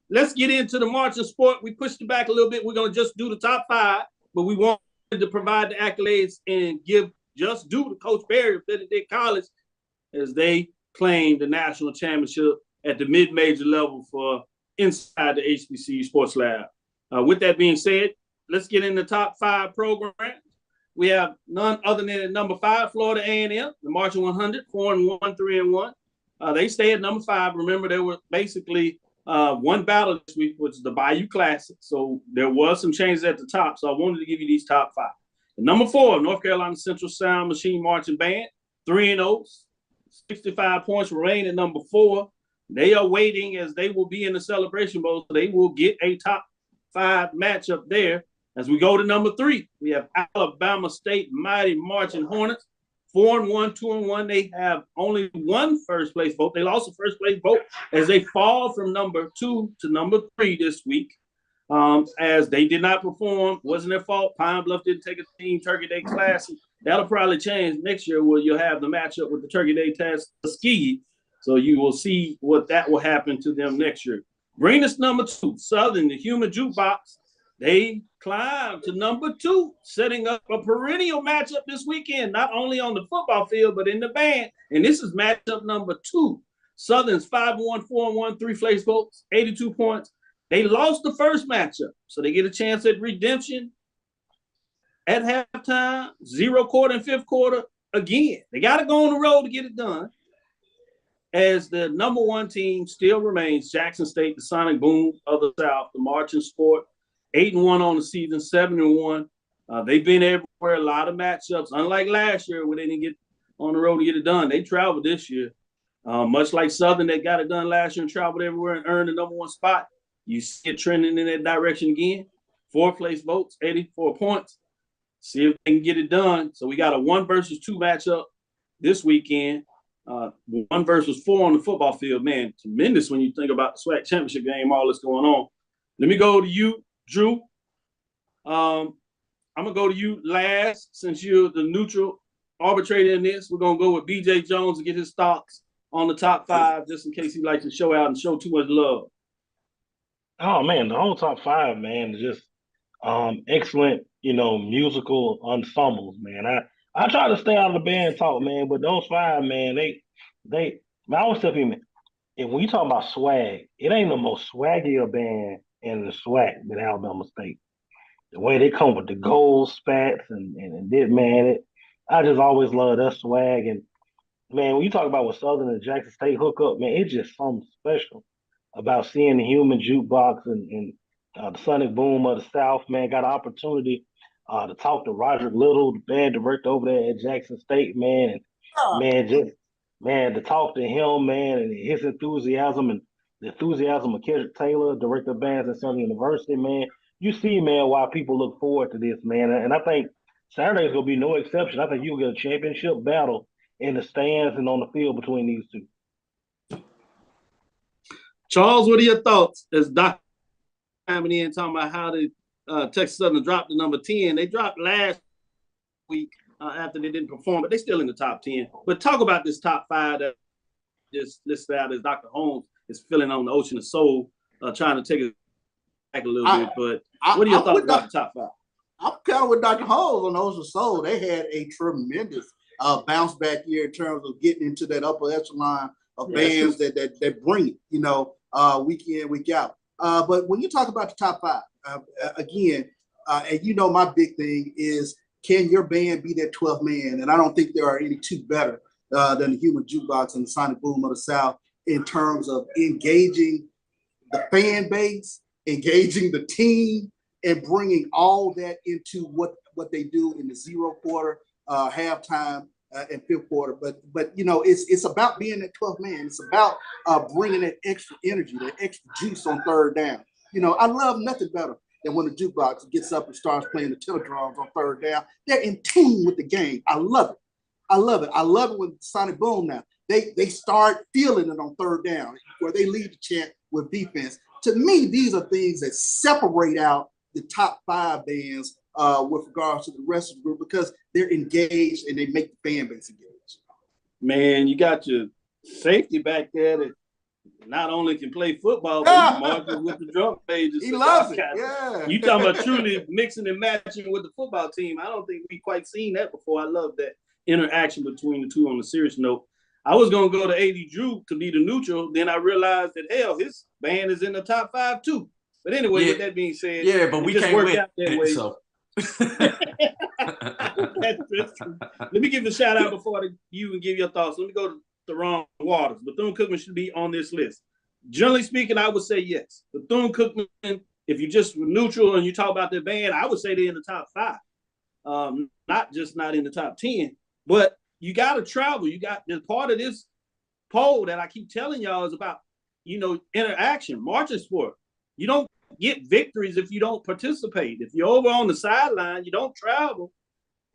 Let's get into the marching sport. We pushed it back a little bit. We're going to just do the top 5, but we wanted to provide the accolades and give just due to Coach Barry of Benedict College as they claim the national championship at the mid-major level for Inside the HBCU Sports Lab. With that being said, let's get in the top 5 programs. We have none other than at number 5, Florida A&M, the Marching 100, 4-1, 3-1. They stay at number 5. Remember, there were basically one battle this week, which is the Bayou Classic. So there was some changes at the top. So I wanted to give you these top 5. And number 4, North Carolina Central Sound Machine Marching Band, 3-0, 65 points remain at number 4. They are waiting as they will be in the Celebration Bowl. So they will get a top 5 matchup there. As we go to number 3, we have Alabama State Mighty Marching Hornets, 4-1, 2-1. They have only one first place vote. They lost the first place vote as they fall from number 2 to number 3 this week. As they did not perform, wasn't their fault. Pine Bluff didn't take a team Turkey Day Classic. That'll probably change next year where you'll have the matchup with the Turkey Day Tuskegee. So you will see what that will happen to them next year. Bring us number 2, Southern, the Human Jukebox. They climbed to number 2, setting up a perennial matchup this weekend, not only on the football field, but in the band. And this is matchup number 2. Southern's 5-1, 4-1, 3 place votes, 82 points. They lost the first matchup, so they get a chance at redemption at halftime, 0 quarter and 5th quarter again. They got to go on the road to get it done. As the number 1 team still remains Jackson State, the Sonic Boom of the South, the marching sport, 8-1 on the season, 7-1. They've been everywhere, a lot of matchups. Unlike last year where they didn't get on the road to get it done, they traveled this year. Much like Southern, they got it done last year and traveled everywhere and earned the number 1 spot. You see it trending in that direction again. 4th place votes, 84 points. See if they can get it done. So we got a 1 versus 2 matchup this weekend. 1 versus 4 on the football field. Man, tremendous when you think about the SWAC championship game, all that's going on. Let me go to you, Drew. I'm going to go to you last since you're the neutral arbitrator in this. We're going to go with B.J. Jones and get his thoughts on the top 5 just in case he likes to show out and show too much love. Oh, man, the whole top 5, man, is just excellent, musical ensembles, man. I try to stay out of the band talk, man, but those 5, man, I always tell people, if when you talk about swag, it ain't the most swaggier band in the SWAC than Alabama State. The way they come with the gold spats and this, man, I just always love that swag. And, man, when you talk about what Southern and Jackson State hook up, man, it's just something special about seeing the human jukebox and the Sonic Boom of the South, man. Got an opportunity to talk to Roger Little, the band director over there at Jackson State, man. And to talk to him, man, and his enthusiasm and the enthusiasm of Kendrick Taylor, director of bands at Southern University, man. You see, man, why people look forward to this, man. And I think Saturday's going to be no exception. I think you'll get a championship battle in the stands and on the field between these two. Charles, what are your thoughts as Dr. coming in talking about how the Texas Southern dropped the number 10? They dropped last week after they didn't perform, but they're still in the top 10. But talk about this top 5 that just listed out as Dr. Holmes is filling on the Ocean of Soul, trying to take it back a little bit. But what are your thoughts about the top 5? I'm kind of with Dr. Holmes on the Ocean of Soul. They had a tremendous bounce back year in terms of getting into that upper echelon of bands that bring it, week in, week out. But when you talk about the top 5, again, and my big thing is, can your band be that 12th man? And I don't think there are any 2 better than the Human Jukebox and the Sonic Boom of the South in terms of engaging the fan base, engaging the team, and bringing all that into what they do in the 0 quarter, halftime, and 5th quarter. But it's about being that 12th man. It's about bringing that extra energy, that extra juice on 3rd down. I love nothing better than when the jukebox gets up and starts playing the tenor drums on 3rd down. They're in tune with the game. I love it. I love it with Sonic Boom now. They start feeling it on 3rd down where they lead the chant with defense. To me, these are things that separate out the top 5 bands with regards to the rest of the group because they're engaged and they make the fan base engaged. Man, you got your safety back there that not only can play football, but he marches with the drum pages. He loves it. Yeah. You talking about truly mixing and matching with the football team. I don't think we quite seen that before. I love that interaction between the two. On a serious note, I was going to go to A.D. Drew to be the neutral. Then I realized that, hell, his band is in the top 5 too. But anyway, with that being said, but we can't win. Out that way. So. Let me give a shout out before you and give your thoughts. Let me go to Theron Waters. Bethune-Cookman should be on this list. Generally speaking, I would say yes. Bethune-Cookman, if you just were neutral and you talk about their band, I would say they're in the top 5. Not in the top 10. But you got to travel. There's part of this poll that I keep telling y'all is about, interaction, marching sport. You don't get victories if you don't participate. If you're over on the sideline, you don't travel,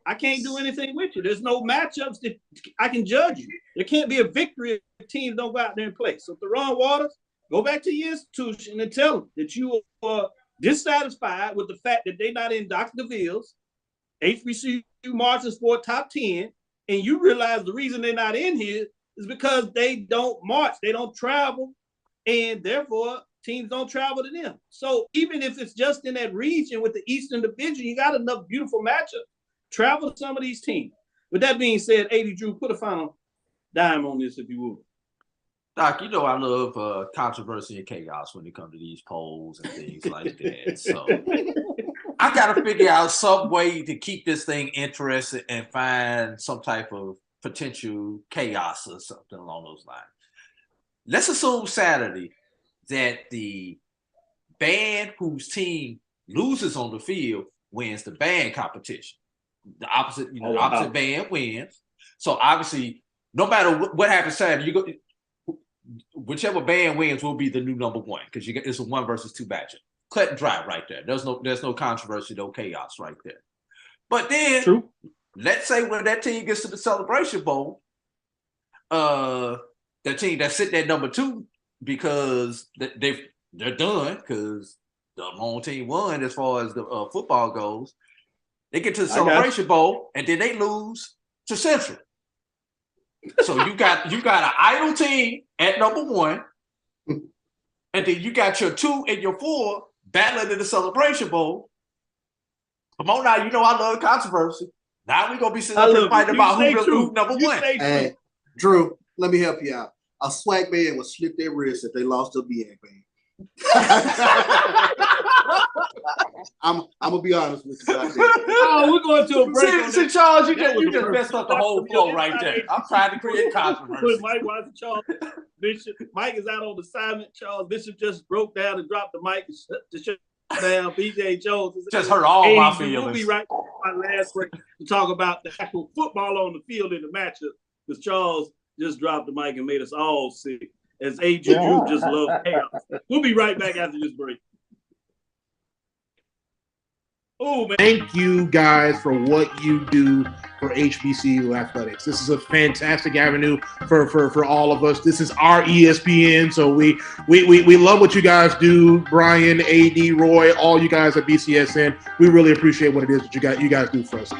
I can't do anything with you. There's no matchups that I can judge you. There can't be a victory if teams don't go out there and play. So Theron Waters, go back to your institution and tell them that you are dissatisfied with the fact that they're not in Dr. DeVille's HBCU marching sport top 10, and you realize the reason they're not in here is because they don't march, they don't travel, and therefore teams don't travel to them. So even if it's just in that region with the Eastern Division, you got enough beautiful matchups. Travel to some of these teams. With that being said, A.D. Drew, put a final dime on this if you would. Doc, you know I love controversy and chaos when it comes to these polls and things like that. So I got to figure out some way to keep this thing interesting and find some type of potential chaos or something along those lines. Let's assume Saturday that the band whose team loses on the field wins the band competition. The opposite, opposite band wins. So obviously, no matter what happens Saturday, whichever band wins will be the new number one because it's a 1 versus 2 matchup. Cut and dry right there. There's no controversy, no chaos right there. But then, let's say when that team gets to the Celebration Bowl, the team that's sitting at number 2 because they're done because the home team won as far as the football goes. They get to the Celebration Bowl and then they lose to Central. So you got an idle team at number 1, and then you got your 2 and your 4 battling in the Celebration Bowl. Come on now, you know I love controversy. Now we're gonna be sitting up and fighting about who number 1. Hey, Drew, let me help you out. A SWAC band would slip their wrist if they lost to a BA band. I'm gonna be honest with you. Oh, we're going to a break. See, Charles, you just messed up the whole flow right there. I'm trying to create controversy. Mike watching Charles Bishop. Mike is out on assignment. Charles Bishop just broke down and dropped the mic to shut down. BJ Jones just hurt all my feelings. We'll be right back on my last break to talk about the actual football on the field in the matchup because Charles just dropped the mic and made us all sick. As Adrian Drew just loves chaos. We'll be right back after this break. Oh, man. Thank you guys for what you do for HBCU athletics. This is a fantastic avenue for all of us. This is our ESPN, so we love what you guys do. Brian, AD, Roy, all you guys at BCSN. We really appreciate what it is that you guys do for us.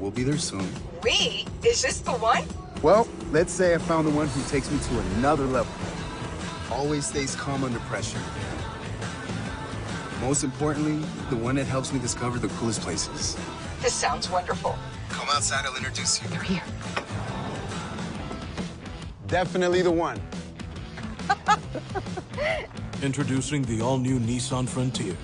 We'll be there soon. We? Is this the one? Well, let's say I found the one who takes me to another level. Always stays calm under pressure. Most importantly, the one that helps me discover the coolest places. This sounds wonderful. Come outside, I'll introduce you. They're here. Definitely the one. Introducing the all-new Nissan Frontier.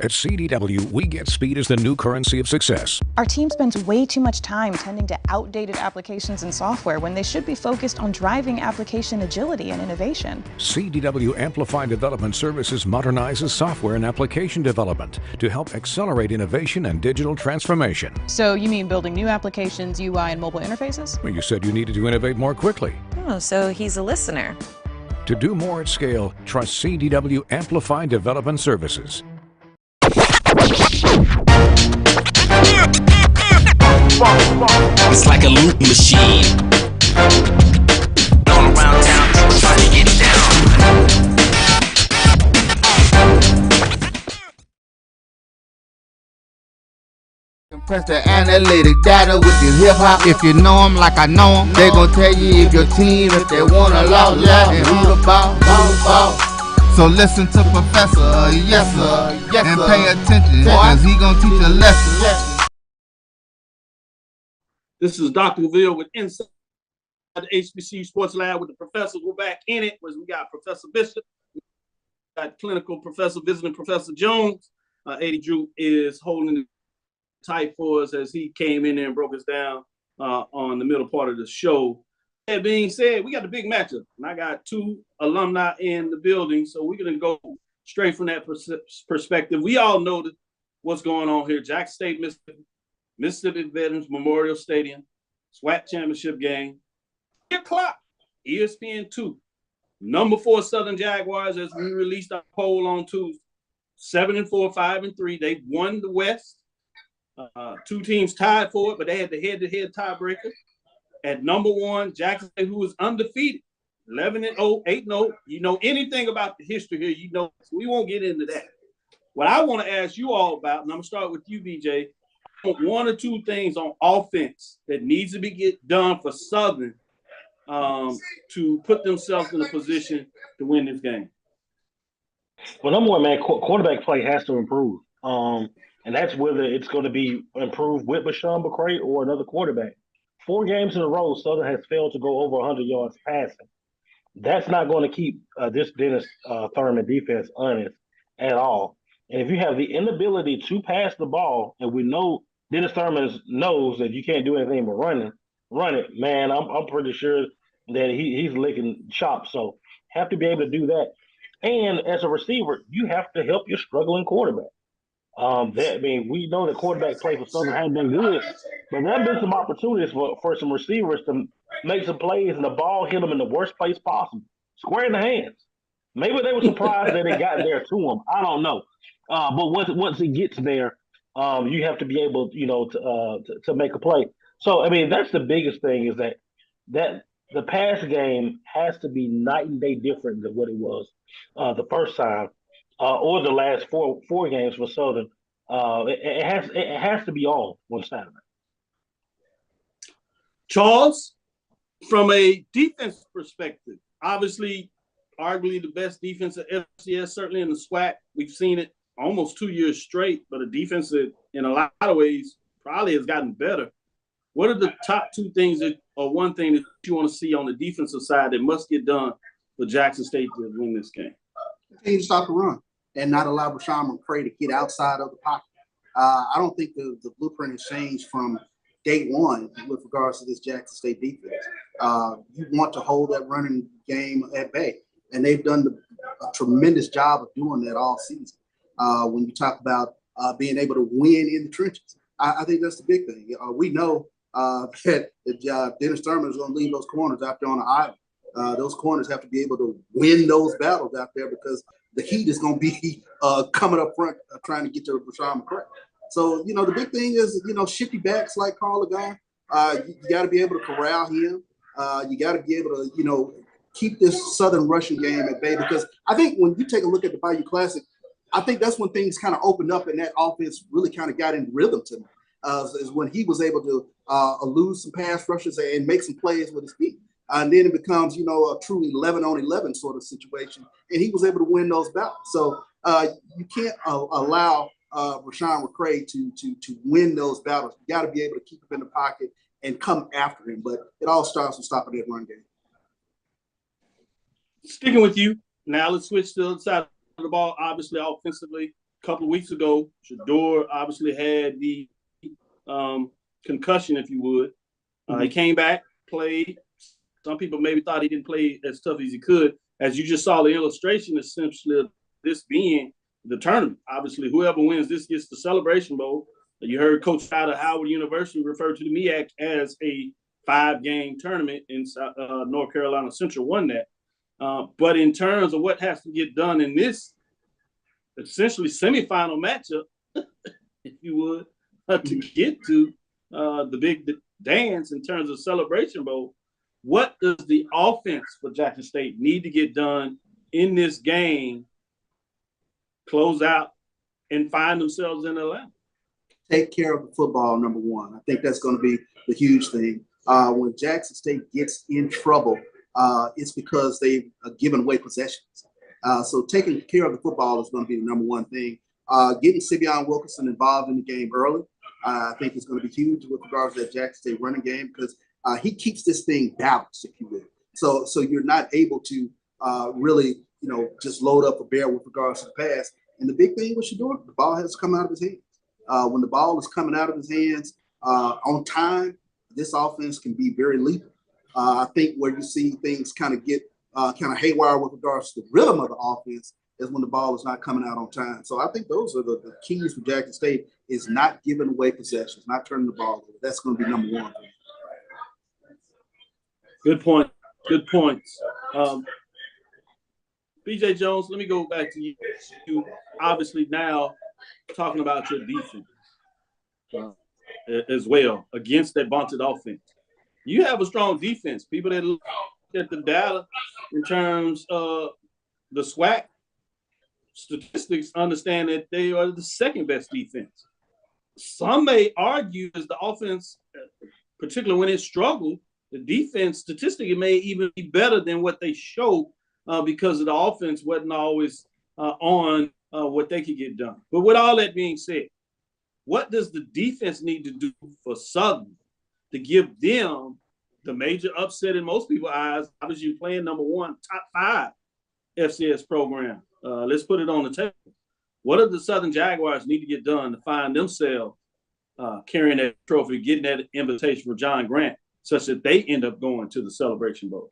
At CDW, we get speed as the new currency of success. Our team spends way too much time tending to outdated applications and software when they should be focused on driving application agility and innovation. CDW Amplified Development Services modernizes software and application development to help accelerate innovation and digital transformation. So you mean building new applications, UI, and mobile interfaces? Well, you said you needed to innovate more quickly. Oh, so he's a listener. To do more at scale, trust CDW Amplified Development Services. It's like a loop machine. All around town, people trying to get down. Compress the analytic data with your hip hop. If you know them like I know them, they gon' tell you if your team, if they wanna lose, and who the ball. So listen to Professor, yes sir, and pay attention, cause he gon' teach a lesson. This is Dr. Cavil with Inside the HBCU Sports Lab with the professors. We're back in it. We got Professor Bishop, we got clinical professor, visiting Professor Jones. Eddie Drew is holding it tight for us as he came in there and broke us down on the middle part of the show. That being said, we got the big matchup, and I got 2 alumni in the building, so we're going to go straight from that perspective. We all know what's going on here. Jackson State, Mississippi Veterans Memorial Stadium, SWAC championship game, 3 o'clock, ESPN 2. Number 4 Southern Jaguars, as we released our poll on Tuesday, 7-4, 5-3. They won the West. 2 teams tied for it, but they had the head-to-head tiebreaker. at number one, Jackson State, who is undefeated, 11-0, 8-0. You know anything about the history here, you know. So we won't get into that. What I want to ask you all about, and I'm going to start with you, BJ, one or two things on offense that needs to be done for Southern to put themselves in a position to win this game. Well, number one, man, quarterback play has to improve. And that's whether it's going to be improved with Bashawn McCray or another quarterback. 4 games in a row, Southern has failed to go over 100 yards passing. That's not going to keep this Dennis Thurman defense honest at all. And if you have the inability to pass the ball, and we know Dennis Thurman knows that you can't do anything but run it, man, I'm pretty sure that he's licking chops. So have to be able to do that. And as a receiver, you have to help your struggling quarterback. We know the quarterback play for Southern hasn't been good, but there have been some opportunities for some receivers to make some plays, and the ball hit them in the worst place possible, square in the hands. Maybe they were surprised that it got there to them. I don't know. But once it gets there, you have to be able, to make a play. So, I mean, that's the biggest thing is that the pass game has to be night and day different than what it was the first time or the last four games for Southern. It has to be on one Saturday. Charles, from a defense perspective, obviously, arguably the best defense at FCS, certainly in the SWAC. We've seen it almost 2 years straight, but a defense that in a lot of ways probably has gotten better. What are the top two things or one thing that you want to see on the defensive side that must get done for Jackson State to win this game? Continue to stop the run and not allow Bashawn McCray to get outside of the pocket. I don't think the blueprint has changed from day one with regards to this Jackson State defense. You want to hold that running game at bay, and they've done a tremendous job of doing that all season. When you talk about being able to win in the trenches, I think that's the big thing. We know that Dennis Thurman is going to leave those corners out there on the island. Those corners have to be able to win those battles out there because the heat is going to be coming up front trying to get to Bashawn McCray. So, the big thing is, shifty backs like Carl Lagon. You got to be able to corral him. You got to be able to, keep this Southern rushing game at bay because I think when you take a look at the Bayou Classic, I think that's when things kind of opened up and that offense really kind of got in rhythm to me. Is when he was able to elude some pass rushes and make some plays with his feet. And then it becomes, a true 11-on-11 sort of situation. And he was able to win those battles. So you can't allow Bashawn McCray to win those battles. You got to be able to keep him in the pocket and come after him. But it all starts with stopping that run game. Sticking with you, now let's switch to the other side of the ball. Obviously, offensively, a couple of weeks ago, Shador obviously had the concussion, if you would. He came back, played. Some people maybe thought he didn't play as tough as he could. As you just saw the illustration, essentially, of this being the tournament. Obviously, whoever wins this gets the Celebration Bowl. You heard Coach out of Howard University refer to the MEAC as a 5-game tournament in North Carolina Central won that. But in terms of what has to get done in this essentially semifinal matchup, if you would, to get to the big dance in terms of Celebration Bowl, what does the offense for Jackson State need to get done in this game, close out, and find themselves in Atlanta? Take care of the football, number one. I think that's going to be the huge thing. When Jackson State gets in trouble, it's because they've given away possessions. So taking care of the football is going to be the number one thing. Getting Sibian Wilkinson involved in the game early, I think is going to be huge with regards to that Jackson State running game because he keeps this thing balanced, if you will. So you're not able to really, just load up a bear with regards to the pass. And the big thing with Shador, the ball has to come out of his hands. When the ball is coming out of his hands on time, this offense can be very lethal. I think where you see things kind of get kind of haywire with regards to the rhythm of the offense is when the ball is not coming out on time. So I think those are the keys for Jackson State is not giving away possessions, not turning the ball over. That's going to be number one. Good point. Good points. BJ Jones, let me go back to you. You obviously now talking about your defense as well against that vaunted offense. You have a strong defense. People that look at the data in terms of the SWAC statistics understand that they are the second best defense. Some may argue as the offense, particularly when it struggled, the defense statistically may even be better than what they show because of the offense wasn't always on what they could get done. But with all that being said, what does the defense need to do for Southern to give them the major upset in most people's eyes? Obviously, playing number one, top 5 FCS program. Let's put it on the table. What do the Southern Jaguars need to get done to find themselves carrying that trophy, getting that invitation for John Grant, such that they end up going to the Celebration Bowl?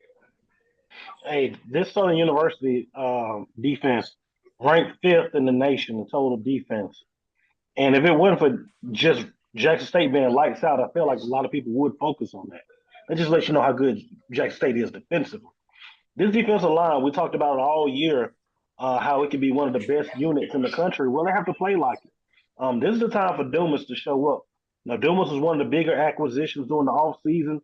Hey, this Southern University defense ranked 5th in the nation in total defense. And if it wasn't for just Jackson State being lights out, I feel like a lot of people would focus on that. That just lets you know how good Jackson State is defensively. This defensive line, we talked about it all year, how it can be one of the best units in the country. Well, they have to play like it. This is the time for Dumas to show up. Now, Dumas was one of the bigger acquisitions during the offseason.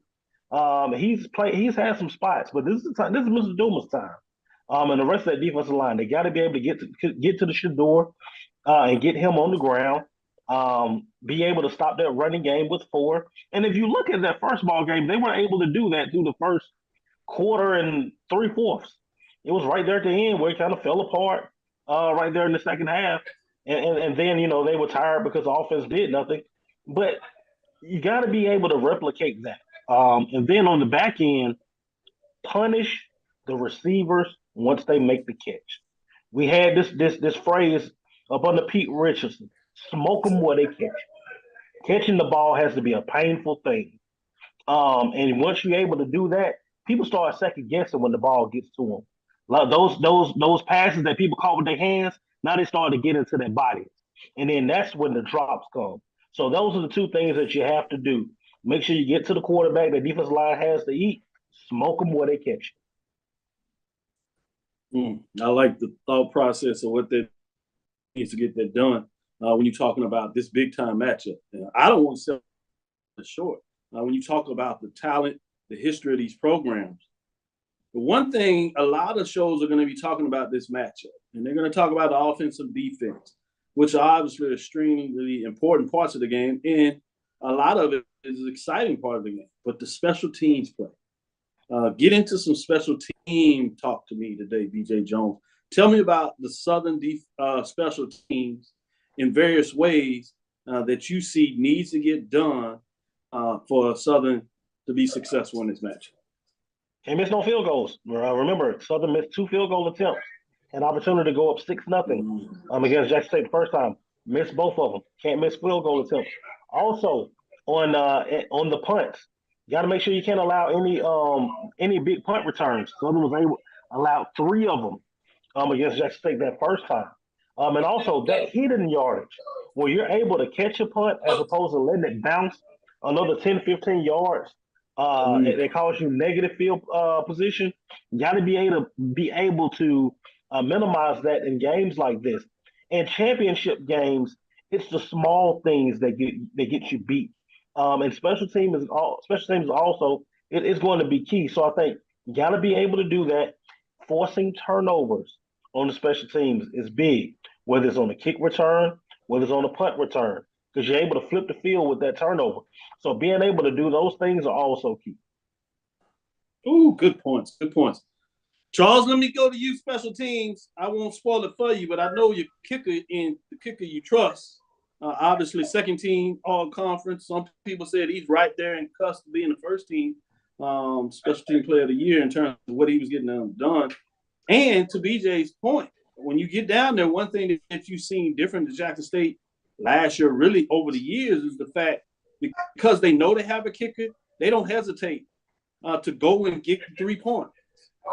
He's had some spots, but this is the time. This is Mr. Dumas' time. And the rest of that defensive line, they got to be able to get to the Shador and get him on the ground. Be able to stop that running game with 4. And if you look at that first ball game, they were able to do that through the first quarter and 3/4. It was right there at the end where it kind of fell apart right there in the second half. And then, they were tired because the offense did nothing. But you got to be able to replicate that. And then on the back end, punish the receivers once they make the catch. We had this phrase up under Pete Richardson, smoke them where they catch. Catching the ball has to be a painful thing. And once you're able to do that, people start second guessing when the ball gets to them. Like those passes that people caught with their hands, now they start to get into their bodies. And then that's when the drops come. So those are the 2 things that you have to do. Make sure you get to the quarterback. The defensive line has to eat. Smoke them where they catch you. I like the thought process of what that needs to get that done when you're talking about this big-time matchup. I don't want to sell it short. When you talk about the talent, the history of these programs, the one thing a lot of shows are going to be talking about this matchup, and they're going to talk about the offensive defense, which are obviously extremely important parts of the game, and a lot of it is an exciting part of the game. But the special teams play. Get into some special team talk to me today, BJ Jones. Tell me about the Southern special teams in various ways that you see needs to get done for Southern to be successful in this match. Can't miss no field goals. Remember, Southern missed 2 field goal attempts. An opportunity to go up 6-0 against Jackson State the first time. Missed both of them. Can't miss field goal attempts. Also, on the punts, you got to make sure you can't allow any big punt returns. Southern was able to allow 3 of them against Jackson State that first time. And also that hidden yardage where you're able to catch a punt as opposed to letting it bounce another 10, 15 yards. They cause you negative field position. You got to be able to minimize that in games like this. And championship games, it's the small things that get you beat. And special teams also it's going to be key. So I think you got to be able to do that. Forcing turnovers on the special teams is big, whether it's on the kick return, whether it's on the punt return, because you're able to flip the field with that turnover. So being able to do those things are also key. Ooh, good points. Good points. Charles, let me go to you, special teams. I won't spoil it for you, but I know your kicker the kicker you trust. Obviously, second team all conference. Some people said he's right there in cusp of being the first team special team player of the year in terms of what he was getting done. And to BJ's point, when you get down there, one thing that you've seen different to Jackson State last year, really over the years, is the fact because they know they have a kicker, they don't hesitate to go and get 3 points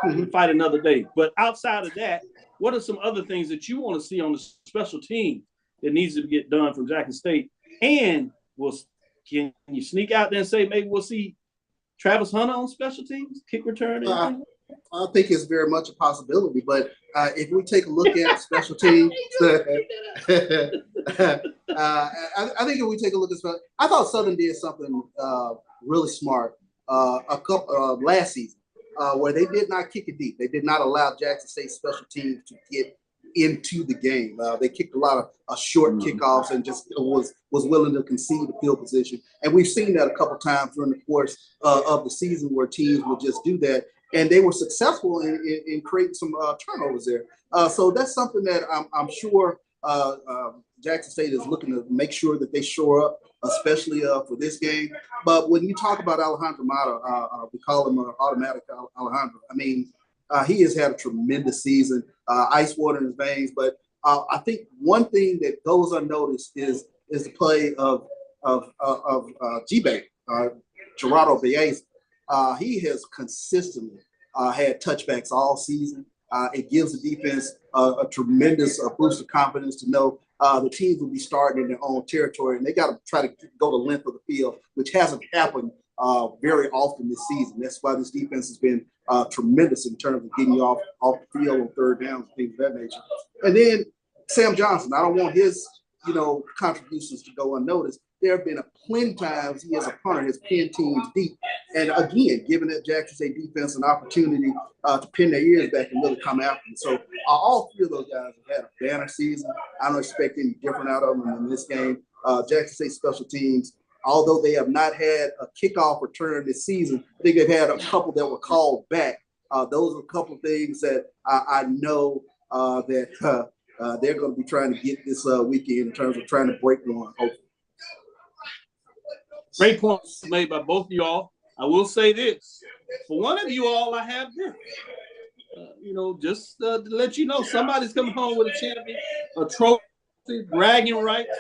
and fight another day. But outside of that, what are some other things that you want to see on the special team that needs to get done from Jackson State? And can you sneak out there and say maybe we'll see Travis Hunter on special teams, kick return? I think it's very much a possibility, but if we take a look at special teams, I think if we take a look at special, I thought Southern did something really smart a couple last season where they did not kick it deep. They did not allow Jackson State special teams to get into the game. They kicked a lot of short kickoffs and just was willing to concede the field position. And we've seen that a couple times during the course of the season where teams will just do that. And they were successful in creating some turnovers there. So that's something that I'm sure Jackson State is looking to make sure that they shore up, especially for this game. But when you talk about Alejandro Mata, we call him automatic Alejandro. I mean, he has had a tremendous season, ice water in his veins. But I think one thing that goes unnoticed is the play of G-Bay, Gerardo Baeza. He has consistently had touchbacks all season. It gives the defense a tremendous boost of confidence to know the teams will be starting in their own territory, and they got to try to go the length of the field, which hasn't happened very often this season. That's why this defense has been tremendous in terms of getting you off the field on third downs and things of that nature. And then Sam Johnson, I don't want his contributions to go unnoticed. There have been plenty times he as a punter has pinned teams deep. And again, giving that Jackson State defense an opportunity to pin their ears back and really come after them. So all three of those guys have had a banner season. I don't expect any different out of them in this game. Jackson State special teams, although they have not had a kickoff return this season, I think they've had a couple that were called back. Those are a couple of things that I know that they're going to be trying to get this weekend in terms of trying to break one, hopefully. Great points made by both of y'all. I will say this. For one of you all, I have this. Just to let you know, somebody's coming home with a champion, a trophy, bragging rights,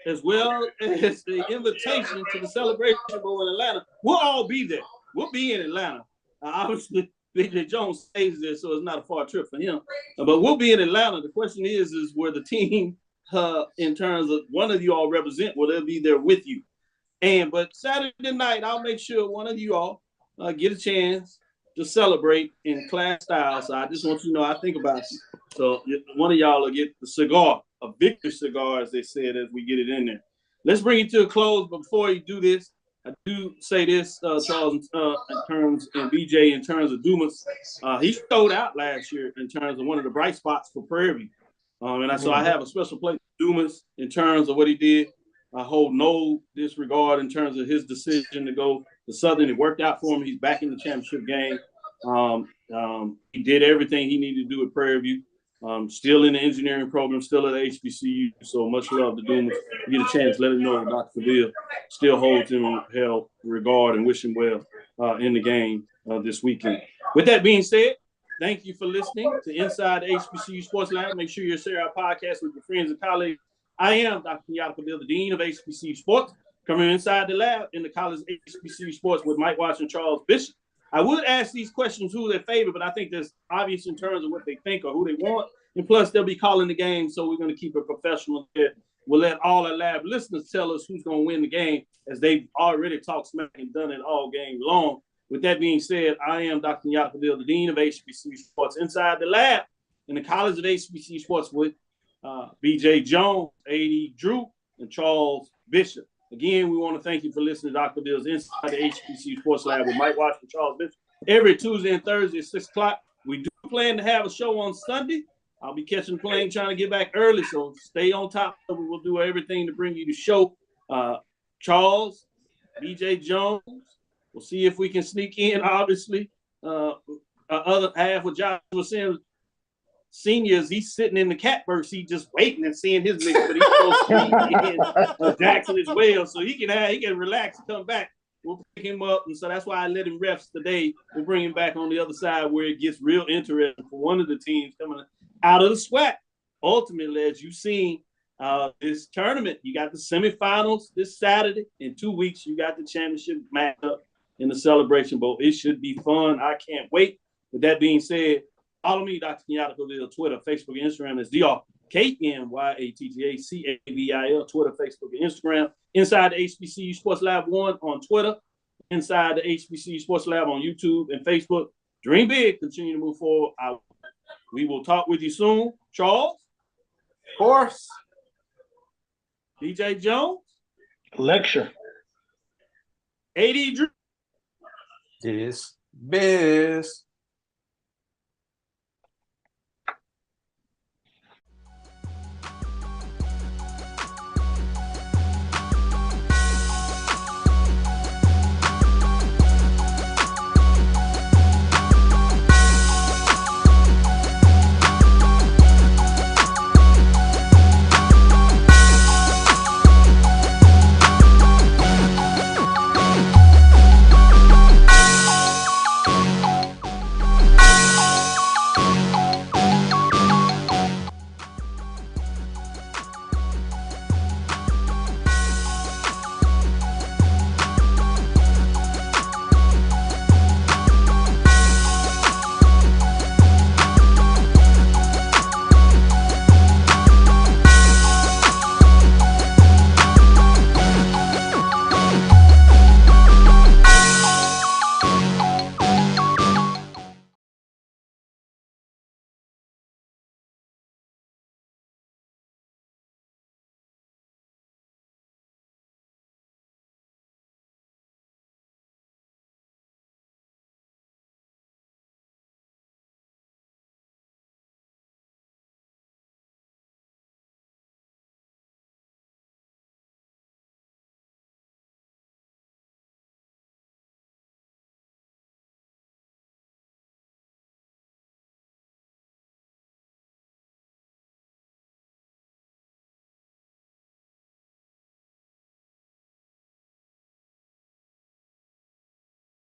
as well as the invitation to the Celebration Bowl in Atlanta. We'll all be there. We'll be in Atlanta. Obviously, BJ Jones stays there, so it's not a far trip for him. But we'll be in Atlanta. The question is where the team, in terms of one of you all represent, will they be there with you? But Saturday night, I'll make sure one of you all get a chance to celebrate in class style. So I just want you to know I think about you. So one of y'all will get the cigar, a victory cigar, as they said, as we get it in there. Let's bring it to a close. But before you do this, I do say this, Charles, and BJ, in terms of Dumas. He showed out last year in terms of one of the bright spots for Prairie View. So I have a special place for Dumas in terms of what he did. I hold no disregard in terms of his decision to go to Southern. It worked out for him. He's back in the championship game. He did everything he needed to do at Prairie View. Still in the engineering program, still at HBCU. So much love to Dumas. You get a chance, let him know Dr. Cavil still holds him in hell regard and wish him well in the game this weekend. With that being said, thank you for listening to Inside the HBCU Sports Lab. Make sure you share our podcast with your friends and colleagues. I am Dr. Kenyatta, the Dean of HBCU Sports, coming inside the lab in the college HBCU Sports with Mike Watson and Charles Bishop. I would ask these questions who their favorite, but I think that's obvious in terms of what they think or who they want. And plus, they'll be calling the game, so we're going to keep it professional there. We'll let all our lab listeners tell us who's going to win the game, as they've already talked smack and done it all game long. With that being said, I am Dr. Kenyatta, the Dean of HBCU Sports, inside the lab in the college of HBCU Sports with BJ Jones, AD Drew, and Charles Bishop. Again, we want to thank you for listening to Dr. Bill's Inside the HBCU Sports Lab with Mike Watson and Charles Bishop every Tuesday and Thursday at 6 o'clock. We do plan to have a show on Sunday. I'll be catching the plane trying to get back early, so stay on top of it. We'll do everything to bring you the show. Charles, BJ Jones, we'll see if we can sneak in, obviously. Other half of Josh was saying, seniors, he's sitting in the catbird seat just waiting and seeing his mix, but he's supposed to be in Jackson as well, so he can relax and come back. We'll pick him up, and so that's why I let him rest today. We'll bring him back on the other side where it gets real interesting for one of the teams coming out of the SWAC. Ultimately, as you've seen this tournament, you got the semifinals this Saturday. In 2 weeks, you got the championship matchup in the Celebration Bowl. It should be fun. I can't wait. With that being said, follow me, Dr. Kenyatta, Twitter, Facebook, and Instagram. That's DrKNYATTACAVIL, Twitter, Facebook, and Instagram. Inside the HBCU Sports Lab 1 on Twitter. Inside the HBCU Sports Lab on YouTube and Facebook. Dream big. Continue to move forward. We will talk with you soon. Charles? Of course. DJ Jones? Lecture. AD Drew? Dismiss.